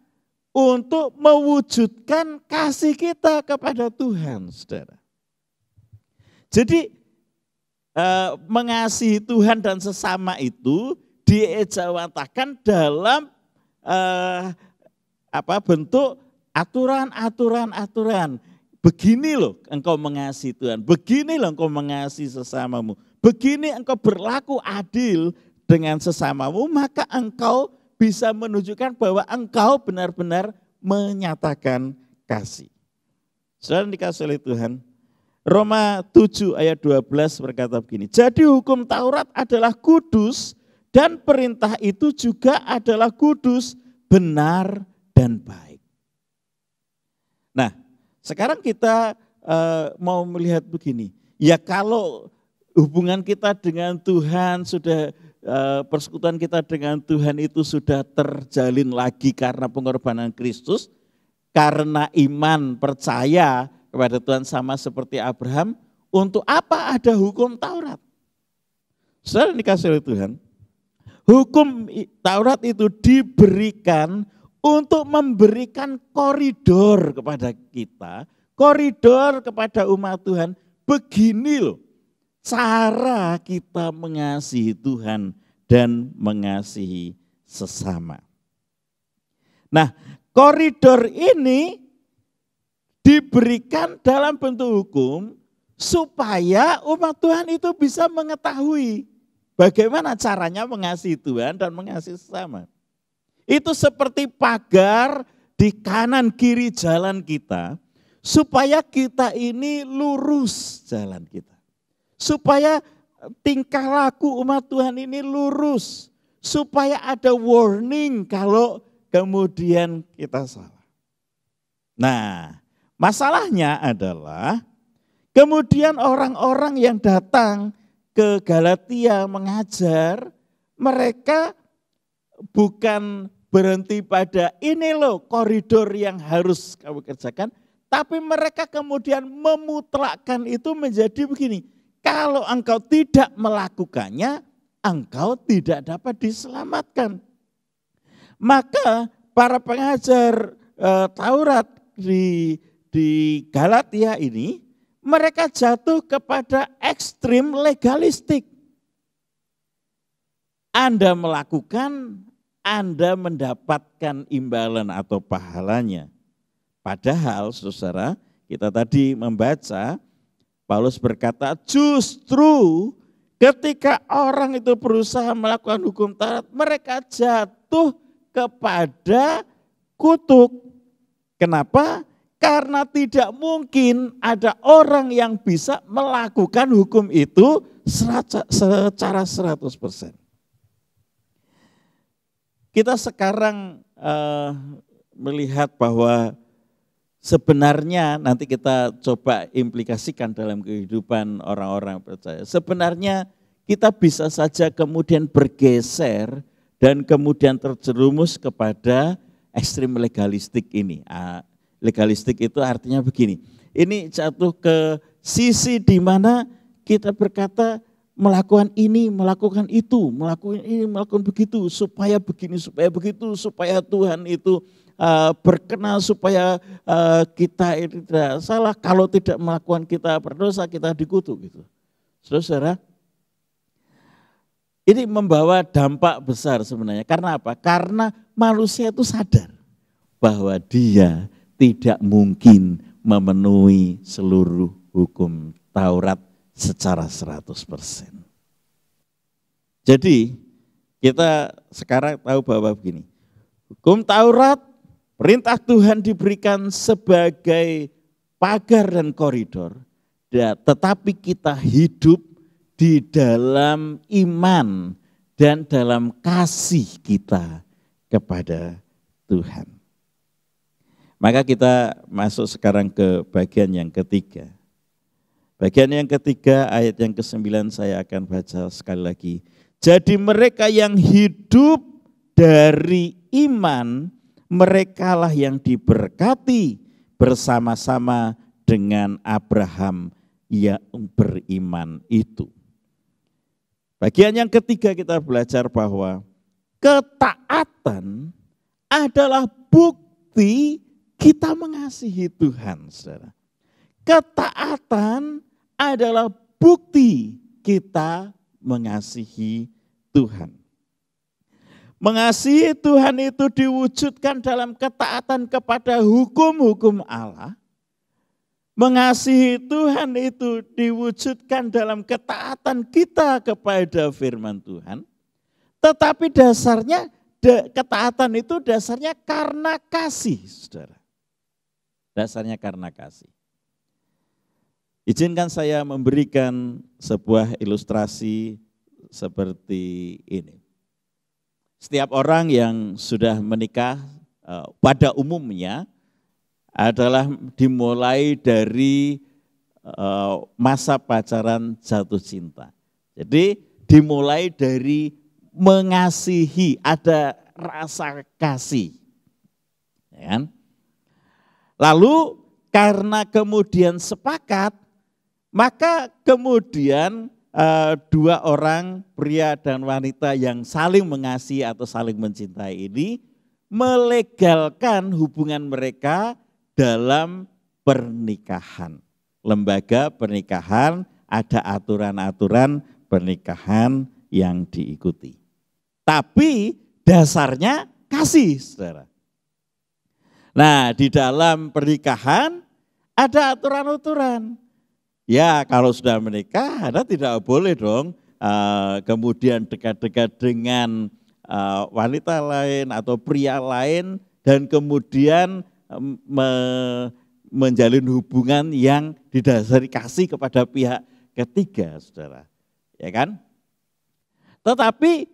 S1: untuk mewujudkan kasih kita kepada Tuhan, saudara. Jadi mengasihi Tuhan dan sesama itu diejawantahkan dalam bentuk aturan-aturan. Begini loh engkau mengasihi Tuhan, begini loh engkau mengasihi sesamamu, begini engkau berlaku adil dengan sesamamu, maka engkau bisa menunjukkan bahwa engkau benar-benar menyatakan kasih. Saudara dikasih oleh Tuhan, Roma 7 ayat 12 berkata begini, jadi hukum Taurat adalah kudus dan perintah itu juga adalah kudus, benar dan baik. Nah, sekarang kita mau melihat begini, ya kalau hubungan kita dengan Tuhan sudah persekutuan kita dengan Tuhan itu sudah terjalin lagi karena pengorbanan Kristus, karena iman percaya kepada Tuhan sama seperti Abraham, untuk apa ada hukum Taurat? Saudara dikasih oleh Tuhan, hukum Taurat itu diberikan untuk memberikan koridor kepada kita, koridor kepada umat Tuhan, begini loh cara kita mengasihi Tuhan dan mengasihi sesama. Nah, koridor ini diberikan dalam bentuk hukum supaya umat Tuhan itu bisa mengetahui bagaimana caranya mengasihi Tuhan dan mengasihi sesama. Itu seperti pagar di kanan kiri jalan kita, supaya kita ini lurus jalan kita. Supaya tingkah laku umat Tuhan ini lurus. Supaya ada warning kalau kemudian kita salah. Nah, masalahnya adalah kemudian orang-orang yang datang ke Galatia mengajar, mereka bukan berhenti pada ini loh koridor yang harus kamu kerjakan, tapi mereka kemudian memutlakkan itu menjadi begini. Kalau engkau tidak melakukannya, engkau tidak dapat diselamatkan. Maka para pengajar Taurat di Galatia ini, mereka jatuh kepada ekstrim legalistik. Anda melakukan, Anda mendapatkan imbalan atau pahalanya. Padahal saudara, kita tadi membaca, Paulus berkata justru ketika orang itu berusaha melakukan hukum Taurat, mereka jatuh kepada kutuk. Kenapa? Karena tidak mungkin ada orang yang bisa melakukan hukum itu secara 100%. Kita sekarang melihat bahwa sebenarnya nanti kita coba implikasikan dalam kehidupan orang-orang percaya. Sebenarnya kita bisa saja kemudian bergeser dan kemudian terjerumus kepada ekstrim legalistik ini. Legalistik itu artinya begini, ini jatuh ke sisi di mana kita berkata melakukan ini, melakukan itu, melakukan ini, melakukan begitu, supaya begini, supaya begitu, supaya Tuhan itu berkenan, supaya kita itu tidak salah, kalau tidak melakukan kita berdosa, kita dikutuk gitu. Saudara, ini membawa dampak besar sebenarnya. Karena apa? Karena manusia itu sadar bahwa dia tidak mungkin memenuhi seluruh hukum Taurat secara 100%. Jadi kita sekarang tahu bahwa begini, hukum Taurat, perintah Tuhan diberikan sebagai pagar dan koridor, tetapi kita hidup di dalam iman dan dalam kasih kita kepada Tuhan. Maka kita masuk sekarang ke bagian yang ketiga. Bagian yang ketiga ayat yang ke-9 saya akan baca sekali lagi. Jadi mereka yang hidup dari iman, merekalah yang diberkati bersama-sama dengan Abraham yang beriman itu. Bagian yang ketiga kita belajar bahwa ketaatan adalah bukti kita mengasihi Tuhan, saudara. Ketaatan adalah bukti kita mengasihi Tuhan. Mengasihi Tuhan itu diwujudkan dalam ketaatan kepada hukum-hukum Allah. Mengasihi Tuhan itu diwujudkan dalam ketaatan kita kepada firman Tuhan. Tetapi dasarnya, ketaatan itu dasarnya karena kasih, saudara. Dasarnya karena kasih. Izinkan saya memberikan sebuah ilustrasi seperti ini. Setiap orang yang sudah menikah pada umumnya adalah dimulai dari masa pacaran jatuh cinta. Jadi dimulai dari mengasihi, ada rasa kasih. Ya kan? Lalu karena kemudian sepakat, maka kemudian dua orang pria dan wanita yang saling mengasihi atau saling mencintai ini melegalkan hubungan mereka dalam pernikahan. Lembaga pernikahan, ada aturan-aturan pernikahan yang diikuti. Tapi dasarnya kasih, saudara. Nah, di dalam pernikahan ada aturan-aturan. Ya, kalau sudah menikah, Anda tidak boleh dong kemudian dekat-dekat dengan wanita lain atau pria lain dan kemudian menjalin hubungan yang didasari kasih kepada pihak ketiga, saudara. Ya kan? Tetapi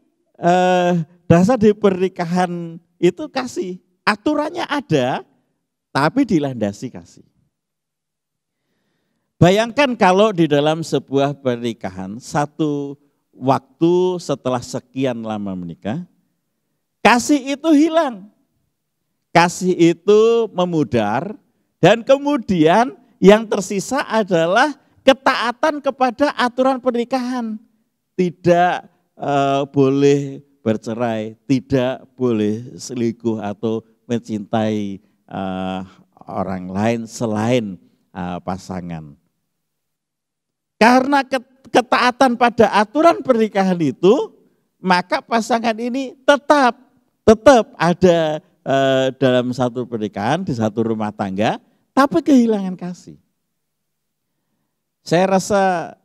S1: dasar di pernikahan itu kasih. Aturannya ada, tapi dilandasi kasih. Bayangkan kalau di dalam sebuah pernikahan, satu waktu setelah sekian lama menikah, kasih itu hilang. Kasih itu memudar, dan kemudian yang tersisa adalah ketaatan kepada aturan pernikahan. Tidak boleh bercerai, tidak boleh selingkuh atau mencintai orang lain selain pasangan. Karena ketaatan pada aturan pernikahan itu, maka pasangan ini tetap ada dalam satu pernikahan, di satu rumah tangga, tapi kehilangan kasih. Saya rasa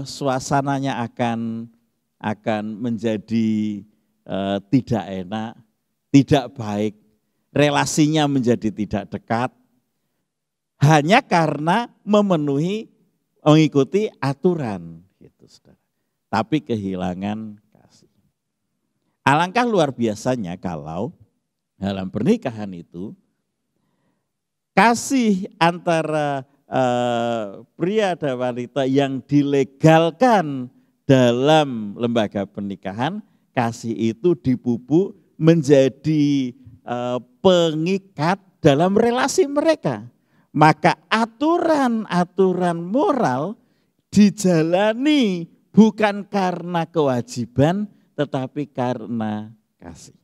S1: suasananya akan menjadi tidak enak, tidak baik, relasinya menjadi tidak dekat, hanya karena mengikuti aturan, gitu, saudara. Tapi kehilangan kasih. Alangkah luar biasanya kalau dalam pernikahan itu kasih antara pria dan wanita yang dilegalkan dalam lembaga pernikahan, kasih itu dipupuk menjadi pengikat dalam relasi mereka. Maka aturan-aturan moral dijalani bukan karena kewajiban, tetapi karena kasih.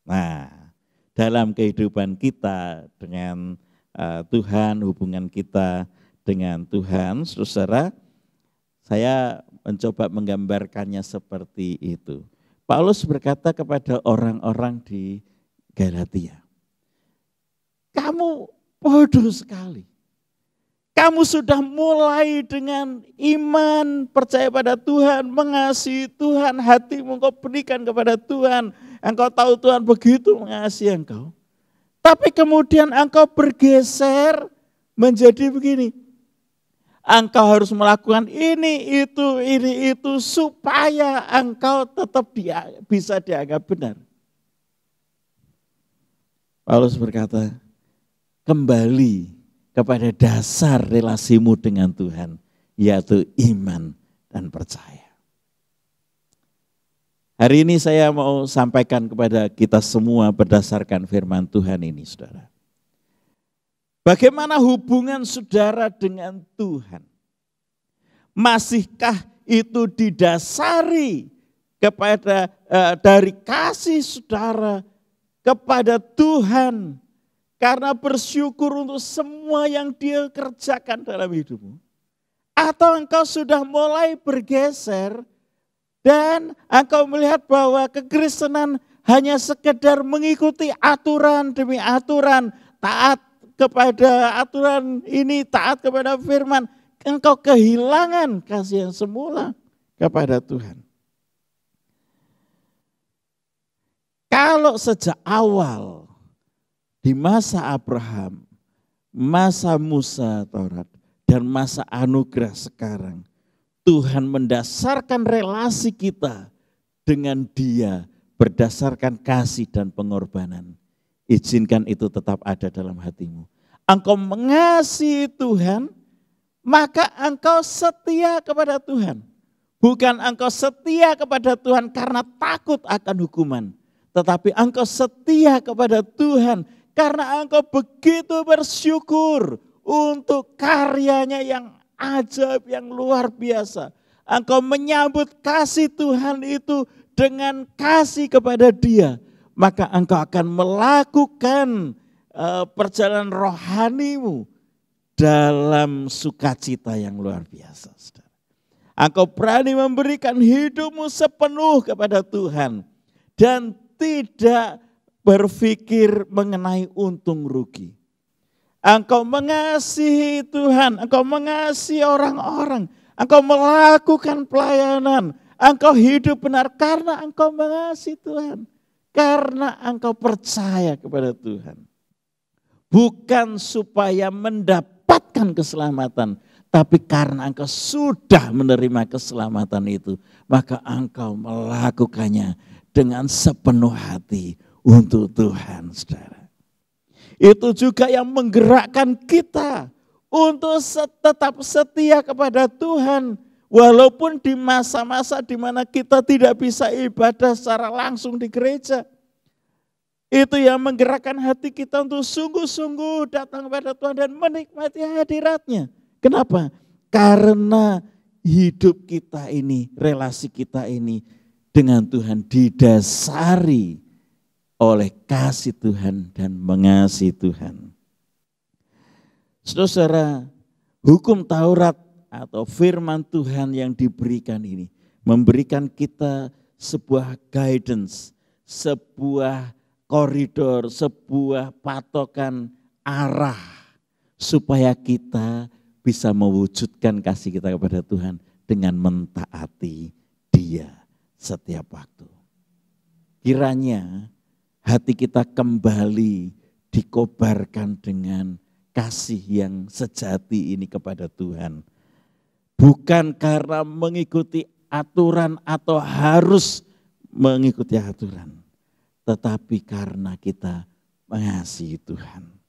S1: Nah, dalam kehidupan kita dengan Tuhan, hubungan kita dengan Tuhan, saudara, saya mencoba menggambarkannya seperti itu. Paulus berkata kepada orang-orang di Galatia, kamu bodoh sekali. Kamu sudah mulai dengan iman, percaya pada Tuhan, mengasihi Tuhan, hatimu engkau berikan kepada Tuhan. Engkau tahu Tuhan begitu mengasihi engkau. Tapi kemudian engkau bergeser menjadi begini. Engkau harus melakukan ini, itu supaya engkau tetap bisa dianggap benar. Paulus berkata, kembali kepada dasar relasimu dengan Tuhan, yaitu iman dan percaya. Hari ini saya mau sampaikan kepada kita semua berdasarkan firman Tuhan ini, saudara. Bagaimana hubungan saudara dengan Tuhan? Masihkah itu didasari kepada dari kasih saudara kepada Tuhan karena bersyukur untuk semua yang Dia kerjakan dalam hidupmu? Atau engkau sudah mulai bergeser dan engkau melihat bahwa kekristenan hanya sekedar mengikuti aturan demi aturan, taat kepada aturan ini, taat kepada firman, engkau kehilangan kasih yang semula kepada Tuhan. Kalau sejak awal di masa Abraham, masa Musa Taurat, dan masa anugerah sekarang, Tuhan mendasarkan relasi kita dengan Dia berdasarkan kasih dan pengorbanan. Izinkan itu tetap ada dalam hatimu. Engkau mengasihi Tuhan, maka engkau setia kepada Tuhan. Bukan engkau setia kepada Tuhan karena takut akan hukuman. Tetapi engkau setia kepada Tuhan karena engkau begitu bersyukur untuk karyanya yang ajaib, yang luar biasa. Engkau menyambut kasih Tuhan itu dengan kasih kepada Dia. Maka engkau akan melakukan perjalanan rohanimu dalam sukacita yang luar biasa. Saudara. Engkau berani memberikan hidupmu sepenuh kepada Tuhan. Dan tidak berpikir mengenai untung rugi. Engkau mengasihi Tuhan, engkau mengasihi orang-orang, engkau melakukan pelayanan, engkau hidup benar karena engkau mengasihi Tuhan. Karena engkau percaya kepada Tuhan. Bukan supaya mendapatkan keselamatan, tapi karena engkau sudah menerima keselamatan itu, maka engkau melakukannya dengan sepenuh hati untuk Tuhan, saudara. Itu juga yang menggerakkan kita untuk tetap setia kepada Tuhan. Walaupun di masa-masa di mana kita tidak bisa ibadah secara langsung di gereja. Itu yang menggerakkan hati kita untuk sungguh-sungguh datang kepada Tuhan dan menikmati hadirat-Nya. Kenapa? Karena hidup kita ini, relasi kita ini dengan Tuhan didasari oleh kasih Tuhan dan mengasihi Tuhan. Saudara, hukum Taurat atau firman Tuhan yang diberikan ini memberikan kita sebuah guidance, sebuah koridor, sebuah patokan arah supaya kita bisa mewujudkan kasih kita kepada Tuhan dengan mentaati Dia setiap waktu. Kiranya hati kita kembali dikobarkan dengan kasih yang sejati ini kepada Tuhan. Bukan karena mengikuti aturan atau harus mengikuti aturan, tetapi karena kita mengasihi Tuhan.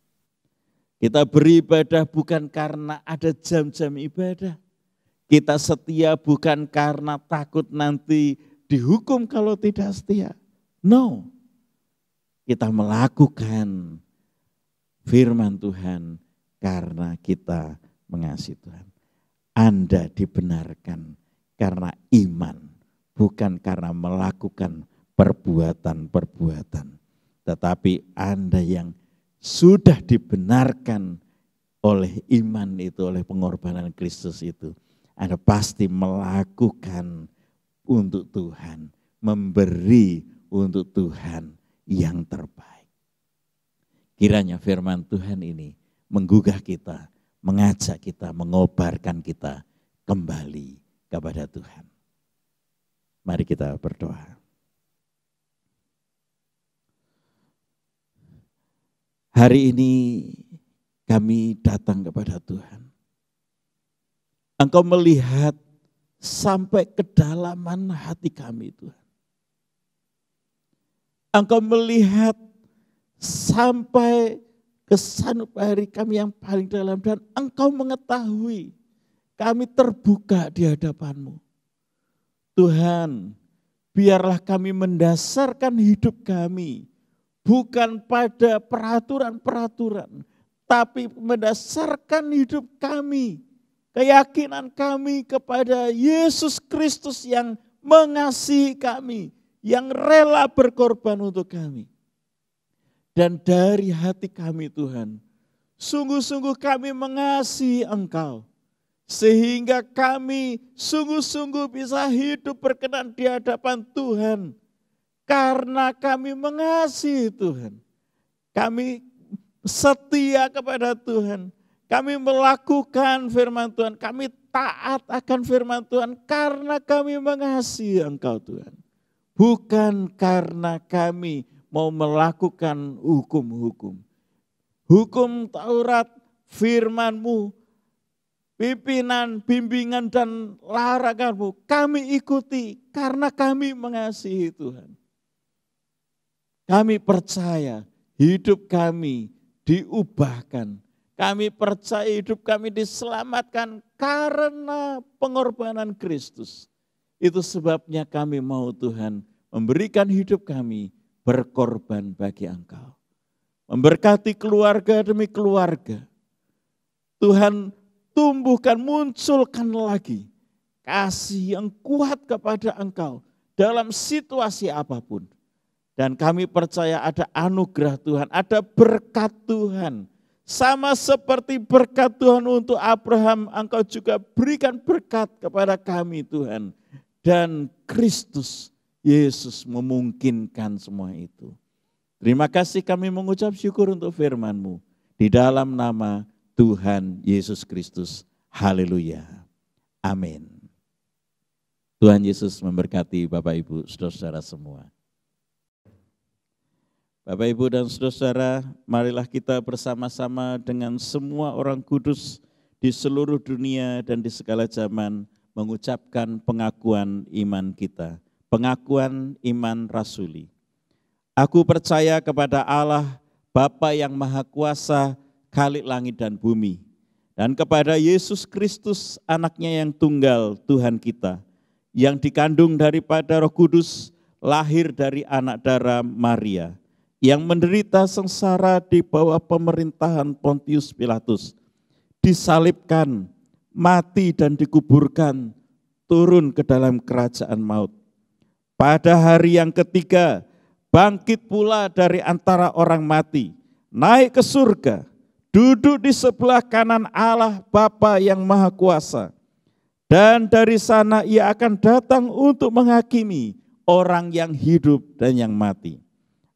S1: Kita beribadah bukan karena ada jam-jam ibadah. Kita setia bukan karena takut nanti dihukum kalau tidak setia. No. Kita melakukan firman Tuhan karena kita mengasihi Tuhan. Anda dibenarkan karena iman, bukan karena melakukan perbuatan-perbuatan. Tetapi Anda yang sudah dibenarkan oleh iman itu, oleh pengorbanan Kristus itu, Anda pasti melakukan untuk Tuhan, memberi untuk Tuhan yang terbaik. Kiranya firman Tuhan ini menggugah kita, mengajak kita, mengobarkan kita kembali kepada Tuhan. Mari kita berdoa. Hari ini kami datang kepada Tuhan. Engkau melihat sampai kedalaman hati kami, Tuhan. Engkau melihat sampai ke sanubari kami yang paling dalam, dan Engkau mengetahui kami terbuka di hadapan-Mu. Tuhan, biarlah kami mendasarkan hidup kami bukan pada peraturan-peraturan, tapi mendasarkan hidup kami, keyakinan kami kepada Yesus Kristus yang mengasihi kami, yang rela berkorban untuk kami. Dan dari hati kami Tuhan, sungguh-sungguh kami mengasihi Engkau, sehingga kami sungguh-sungguh bisa hidup berkenan di hadapan Tuhan. Karena kami mengasihi Tuhan, kami setia kepada Tuhan, kami melakukan firman Tuhan, kami taat akan firman Tuhan karena kami mengasihi Engkau Tuhan. Bukan karena kami mau melakukan hukum-hukum. Hukum Taurat, firman-Mu, pimpinan, bimbingan dan larangan-Mu kami ikuti karena kami mengasihi Tuhan. Kami percaya hidup kami diubahkan. Kami percaya hidup kami diselamatkan karena pengorbanan Kristus. Itu sebabnya kami mau Tuhan memberikan hidup kami berkorban bagi Engkau. Memberkati keluarga demi keluarga. Tuhan tumbuhkan, munculkan lagi kasih yang kuat kepada Engkau dalam situasi apapun. Dan kami percaya ada anugerah Tuhan, ada berkat Tuhan. Sama seperti berkat Tuhan untuk Abraham, Engkau juga berikan berkat kepada kami Tuhan. Dan Kristus Yesus memungkinkan semua itu. Terima kasih, kami mengucap syukur untuk firman-Mu. Di dalam nama Tuhan Yesus Kristus. Haleluya. Amin. Tuhan Yesus memberkati Bapak Ibu, saudara-saudara semua. Bapak, Ibu, dan saudara, marilah kita bersama-sama dengan semua orang kudus di seluruh dunia dan di segala zaman mengucapkan pengakuan iman kita, pengakuan iman rasuli. Aku percaya kepada Allah, Bapa yang Maha Kuasa, Khalik langit dan bumi, dan kepada Yesus Kristus, anaknya yang tunggal, Tuhan kita, yang dikandung daripada Roh Kudus, lahir dari anak darah Maria, yang menderita sengsara di bawah pemerintahan Pontius Pilatus, disalibkan, mati dan dikuburkan, turun ke dalam kerajaan maut. Pada hari yang ketiga, bangkit pula dari antara orang mati, naik ke surga, duduk di sebelah kanan Allah Bapa yang Maha Kuasa. Dan dari sana ia akan datang untuk menghakimi orang yang hidup dan yang mati.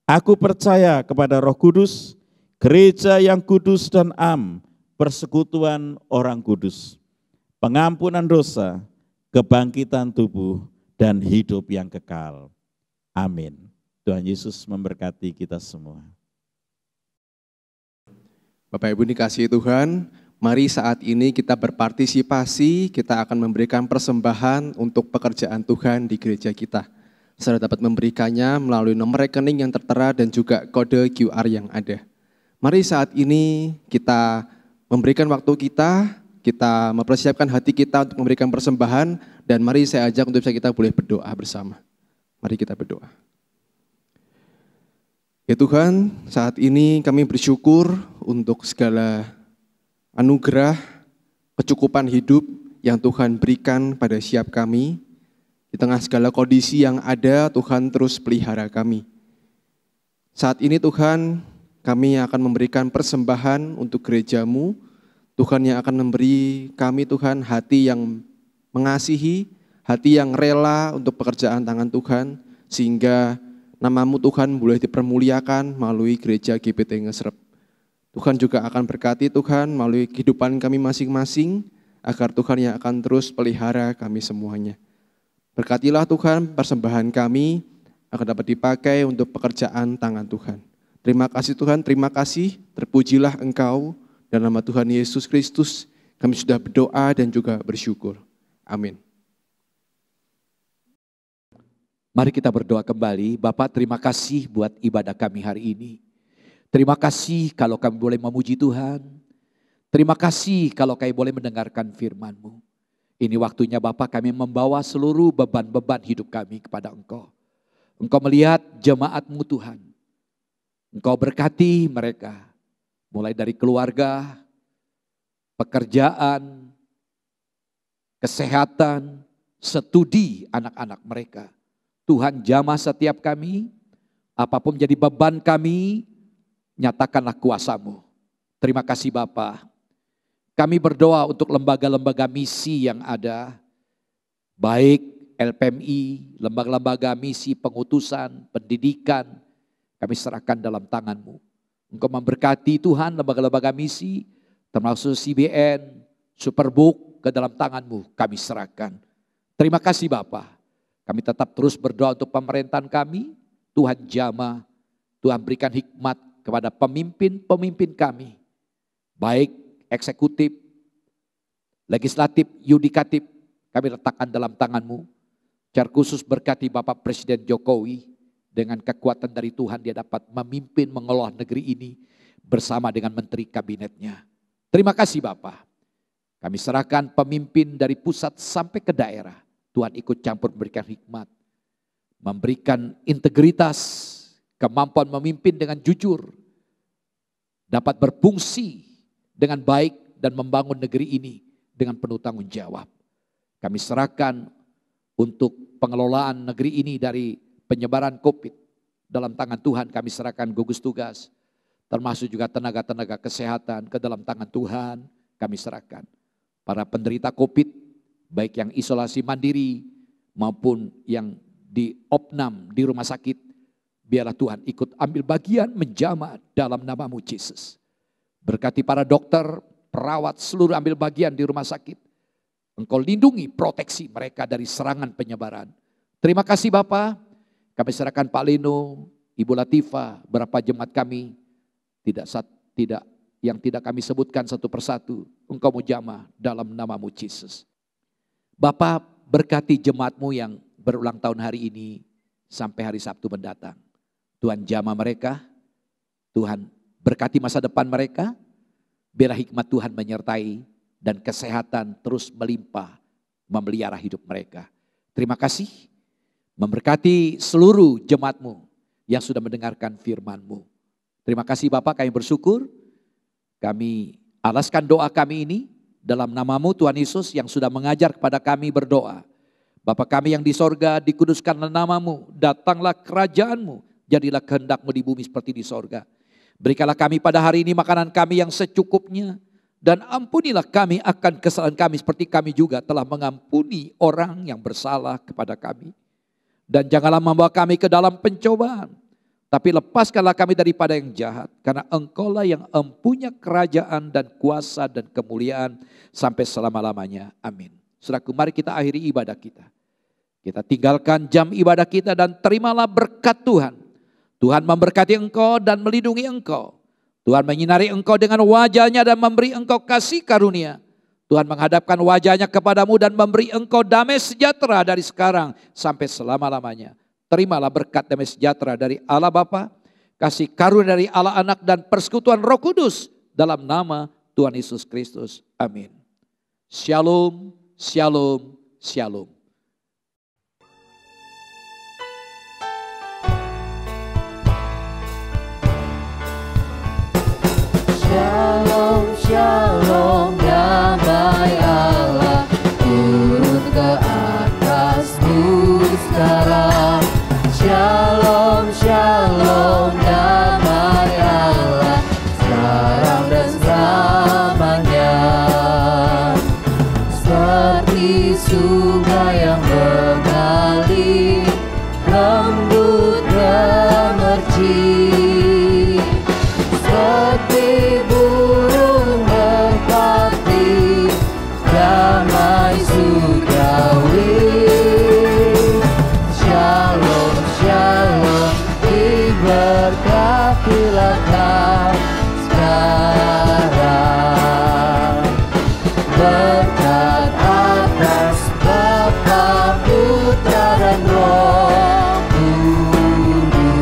S1: Aku percaya kepada Roh Kudus, gereja yang kudus dan persekutuan orang kudus, pengampunan dosa, kebangkitan tubuh, dan hidup yang kekal. Amin. Tuhan Yesus memberkati kita semua.
S4: Bapak Ibu dikasihi Tuhan, mari saat ini kita berpartisipasi, kita akan memberikan persembahan untuk pekerjaan Tuhan di gereja kita. Saudara dapat memberikannya melalui nomor rekening yang tertera dan juga kode QR yang ada. Mari saat ini kita memberikan waktu kita mempersiapkan hati kita untuk memberikan persembahan, dan mari saya ajak untuk bisa kita boleh berdoa bersama. Mari kita berdoa. Ya Tuhan, saat ini kami bersyukur untuk segala anugerah, kecukupan hidup yang Tuhan berikan pada setiap kami. Di tengah segala kondisi yang ada, Tuhan terus pelihara kami. Saat ini Tuhan, kami akan memberikan persembahan untuk gereja-Mu. Tuhan yang akan memberi kami Tuhan hati yang mengasihi, hati yang rela untuk pekerjaan tangan Tuhan, sehingga nama-Mu Tuhan boleh dipermuliakan melalui gereja GPT Ngesrep. Tuhan juga akan berkati Tuhan melalui kehidupan kami masing-masing, agar Tuhan yang akan terus pelihara kami semuanya. Berkatilah Tuhan persembahan kami akan dapat dipakai untuk pekerjaan tangan Tuhan. Terima kasih Tuhan, terima kasih, terpujilah Engkau, dalam nama Tuhan Yesus Kristus kami sudah berdoa dan juga bersyukur. Amin.
S5: Mari kita berdoa kembali. Bapak, terima kasih buat ibadah kami hari ini. Terima kasih kalau kami boleh memuji Tuhan. Terima kasih kalau kami boleh mendengarkan firman-Mu. Ini waktunya Bapak kami membawa seluruh beban-beban hidup kami kepada Engkau. Engkau melihat jemaat-Mu Tuhan. Engkau berkati mereka. Mulai dari keluarga, pekerjaan, kesehatan, studi anak-anak mereka. Tuhan jamah setiap kami, apapun menjadi beban kami, nyatakanlah kuasa-Mu. Terima kasih Bapa. Kami berdoa untuk lembaga-lembaga misi yang ada, baik LPMI, lembaga-lembaga misi pengutusan, pendidikan, kami serahkan dalam tangan-Mu. Engkau memberkati Tuhan lembaga-lembaga misi, termasuk CBN, Superbook, ke dalam tangan-Mu kami serahkan. Terima kasih Bapa. Kami tetap terus berdoa untuk pemerintahan kami. Tuhan jamah, Tuhan berikan hikmat kepada pemimpin-pemimpin kami. Baik eksekutif, legislatif, yudikatif, kami letakkan dalam tangan-Mu. Secara khusus berkati Bapak Presiden Jokowi, dengan kekuatan dari Tuhan dia dapat memimpin mengelola negeri ini bersama dengan menteri kabinetnya. Terima kasih Bapak. Kami serahkan pemimpin dari pusat sampai ke daerah. Tuhan ikut campur memberikan hikmat, memberikan integritas, kemampuan memimpin dengan jujur, dapat berfungsi dengan baik dan membangun negeri ini dengan penuh tanggung jawab. Kami serahkan untuk pengelolaan negeri ini dari penyebaran COVID dalam tangan Tuhan. Kami serahkan gugus tugas, termasuk juga tenaga-tenaga kesehatan ke dalam tangan Tuhan. Kami serahkan para penderita COVID, baik yang isolasi mandiri maupun yang di opnam di rumah sakit, biarlah Tuhan ikut ambil bagian menjamah dalam nama-Mu Yesus. Berkati para dokter, perawat, seluruh ambil bagian di rumah sakit. Engkau lindungi, proteksi mereka dari serangan penyebaran. Terima kasih Bapak. Kami serahkan Pak Leno, Ibu Latifah, beberapa jemaat kami, yang tidak kami sebutkan satu persatu. Engkau mujamah dalam nama-Mu Yesus. Bapak berkati jemaat-Mu yang berulang tahun hari ini sampai hari Sabtu mendatang. Tuhan jamah mereka, Tuhan berkati masa depan mereka, biarlah hikmat Tuhan menyertai dan kesehatan terus melimpah memelihara hidup mereka. Terima kasih, memberkati seluruh jemaat-Mu yang sudah mendengarkan firman-Mu. Terima kasih Bapak, kami bersyukur, kami alaskan doa kami ini dalam nama-Mu Tuhan Yesus yang sudah mengajar kepada kami berdoa. Bapa kami yang di sorga, dikuduskanlah nama-Mu, datanglah kerajaan-Mu, Jadilah kehendak-Mu di bumi seperti di sorga. Berikanlah kami pada hari ini makanan kami yang secukupnya. Dan ampunilah kami akan kesalahan kami seperti kami juga telah mengampuni orang yang bersalah kepada kami. Dan janganlah membawa kami ke dalam pencobaan, tapi lepaskanlah kami daripada yang jahat. Karena Engkaulah yang empunya kerajaan dan kuasa dan kemuliaan sampai selama-lamanya. Amin. Saudaraku, mari kita akhiri ibadah kita. Kita tinggalkan jam ibadah kita dan terimalah berkat Tuhan. Tuhan memberkati engkau dan melindungi engkau. Tuhan menyinari engkau dengan wajahnya dan memberi engkau kasih karunia. Tuhan menghadapkan wajahnya kepadamu dan memberi engkau damai sejahtera dari sekarang sampai selama-lamanya. Terimalah berkat damai sejahtera dari Allah Bapa, kasih karunia dari Allah Anak dan persekutuan Roh Kudus dalam nama Tuhan Yesus Kristus. Amin. Shalom, shalom, shalom.
S3: Shalom, shalom, damai Allah turun ke atasmu sekarang. Shalom, shalom, damai Allah sekarang dan selamanya. Seperti sungai yang mengalir, lembut gemercik. Seperti burung merpati, damai surgawi. Shalom, shalom, diberkatilah kau sekarang. Berkat atas Bapa, Putra dan Roh Kudus.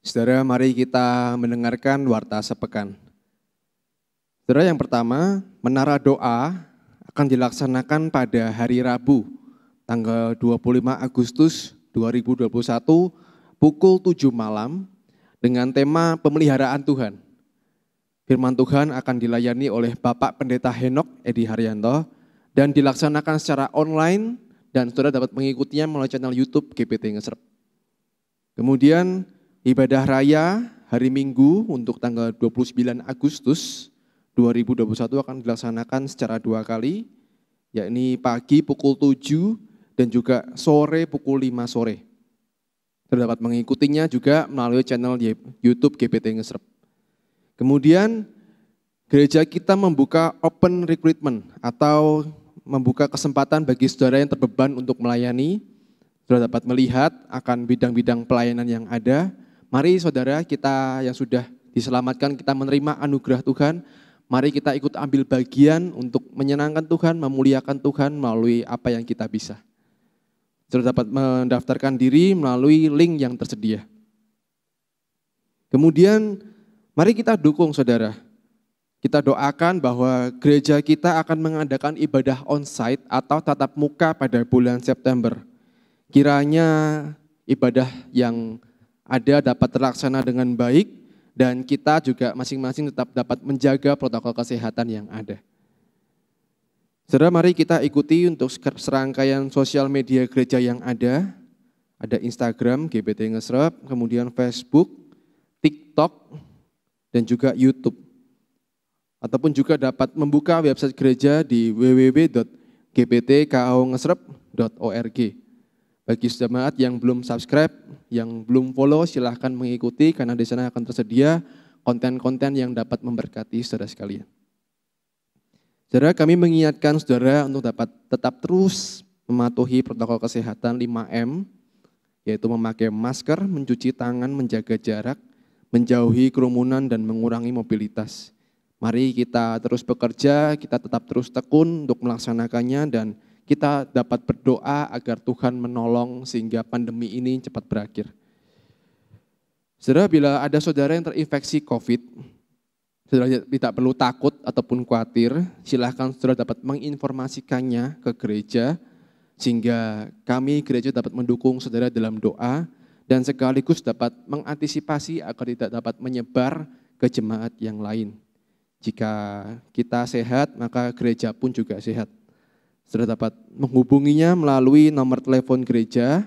S4: Saudara, mari kita mendengarkan warta sepekan. Saudara, yang pertama, menara doa akan dilaksanakan pada hari Rabu, tanggal 25 Agustus 2021, pukul 7 malam, dengan tema pemeliharaan Tuhan. Firman Tuhan akan dilayani oleh Bapak Pendeta Henok Edi Haryanto, dan dilaksanakan secara online, dan saudara dapat mengikutinya melalui channel YouTube GPT Ngesrep. Kemudian, ibadah raya hari Minggu untuk tanggal 29 Agustus 2021 akan dilaksanakan secara 2 kali, yakni pagi pukul 7 dan juga sore pukul 5 sore. Terdapat mengikutinya juga melalui channel YouTube GPT Ngesrep. Kemudian gereja kita membuka open recruitment atau membuka kesempatan bagi saudara yang terbeban untuk melayani. Saudara dapat melihat akan bidang-bidang pelayanan yang ada. Mari saudara kita yang sudah diselamatkan, kita menerima anugerah Tuhan. Mari kita ikut ambil bagian untuk menyenangkan Tuhan, memuliakan Tuhan melalui apa yang kita bisa. Saudara dapat mendaftarkan diri melalui link yang tersedia. Kemudian mari kita dukung saudara. Kita doakan bahwa gereja kita akan mengadakan ibadah onsite atau tatap muka pada bulan September. Kiranya ibadah yang ada dapat terlaksana dengan baik dan kita juga masing-masing tetap dapat menjaga protokol kesehatan yang ada. Saudara, mari kita ikuti untuk serangkaian sosial media gereja yang ada. Ada Instagram, GPT Ngesrep, kemudian Facebook, TikTok, dan juga YouTube. Ataupun juga dapat membuka website gereja di www.gptkongesrep.org. Bagi jemaat yang belum subscribe, yang belum follow, silahkan mengikuti karena di sana akan tersedia konten-konten yang dapat memberkati saudara sekalian. Saudara, kami mengingatkan saudara untuk dapat tetap terus mematuhi protokol kesehatan 5M, yaitu memakai masker, mencuci tangan, menjaga jarak, menjauhi kerumunan dan mengurangi mobilitas. Mari kita terus bekerja, kita tetap terus tekun untuk melaksanakannya dan kita dapat berdoa agar Tuhan menolong sehingga pandemi ini cepat berakhir. Saudara, bila ada saudara yang terinfeksi COVID, saudara tidak perlu takut ataupun khawatir, silahkan saudara dapat menginformasikannya ke gereja, sehingga kami gereja dapat mendukung saudara dalam doa, dan sekaligus dapat mengantisipasi agar tidak dapat menyebar ke jemaat yang lain. Jika kita sehat, maka gereja pun juga sehat. Saudara dapat menghubunginya melalui nomor telepon gereja,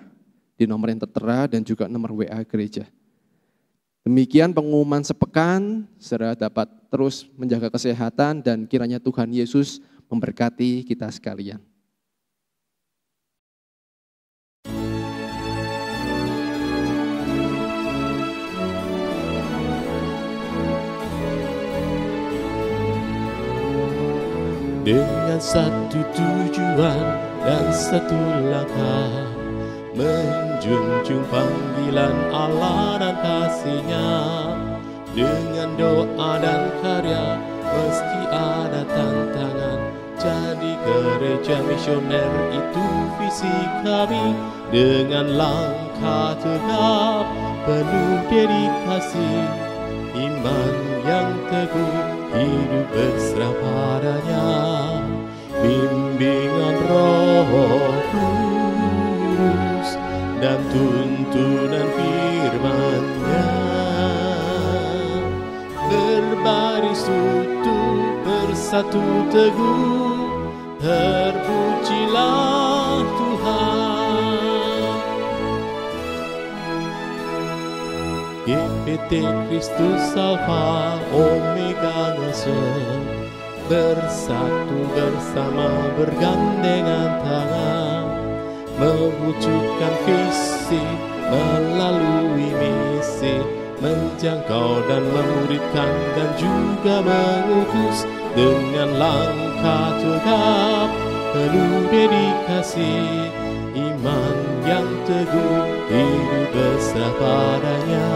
S4: di nomor yang tertera, dan juga nomor WA gereja. Demikian pengumuman sepekan, saudara dapat terus menjaga kesehatan dan kiranya Tuhan Yesus memberkati kita sekalian.
S6: Dengan satu tujuan dan satu langkah, menjunjung panggilan Allah dan kasih-Nya. Dengan doa dan karya, meski ada tantangan, jadi gereja misioner itu visi kami. Dengan langkah tegap, penuh dedikasi, iman yang teguh, hidup berserah padanya. Bimbingan Roh Kudus dan tuntunan firman-Nya, berbaris utuh, bersatu teguh, terpujilah Tuhan. GPT Kristus Alfa Omega Ngasem, bersatu bersama bergandengan tangan, mewujudkan visi melalui misi, menjangkau dan memuridkan dan juga mengutus. Dengan langkah tegap, penuh dedikasi, iman yang teguh, hidup berserah padanya.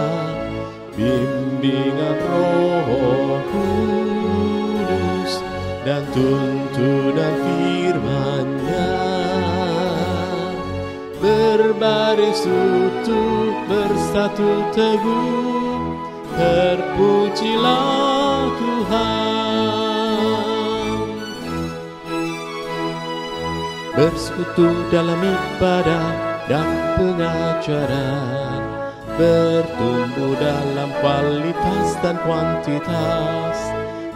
S6: Bimbingan Roh Kudus dan tuntunan firman-Nya, berbaris utuh, bersatu teguh, terpujilah Tuhan. Bersekutu dalam ibadah dan pengajaran, bertumbuh dalam kualitas dan kuantitas,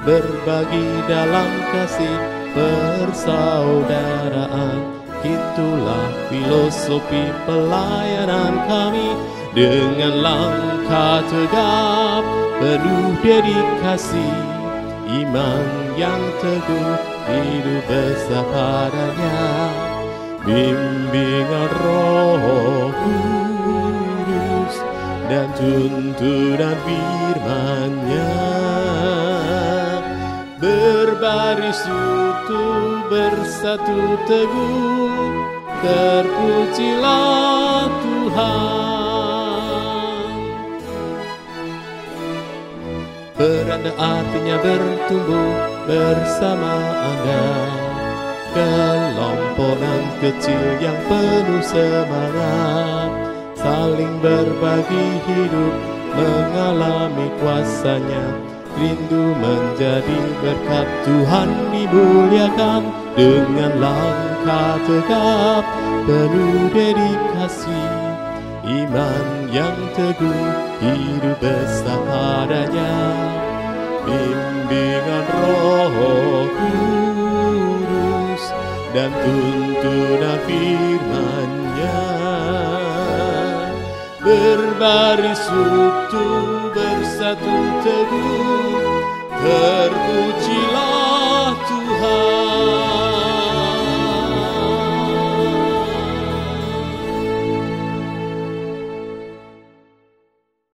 S6: berbagi dalam kasih persaudaraan. Itulah filosofi pelayanan kami. Dengan langkah tegap, penuh dedikasi, iman yang teguh, hidup besar padanya. Bimbingan Roh Kudus dan tuntunan firman-Nya, berbaris utuh, bersatu teguh, terpujilah Tuhan. Beranda artinya bertumbuh bersama Anda, kelompokan kecil yang penuh semangat, saling berbagi hidup, mengalami kuasa-Nya, rindu menjadi berkat Tuhan dimuliakan. Dengan langkah tegap, penuh dedikasi, iman yang teguh, hidup besar padanya. Bimbingan Roh Kudus dan tuntunan firman-Nya, berbaris utuh, bersatu teguh, terpujilah Tuhan.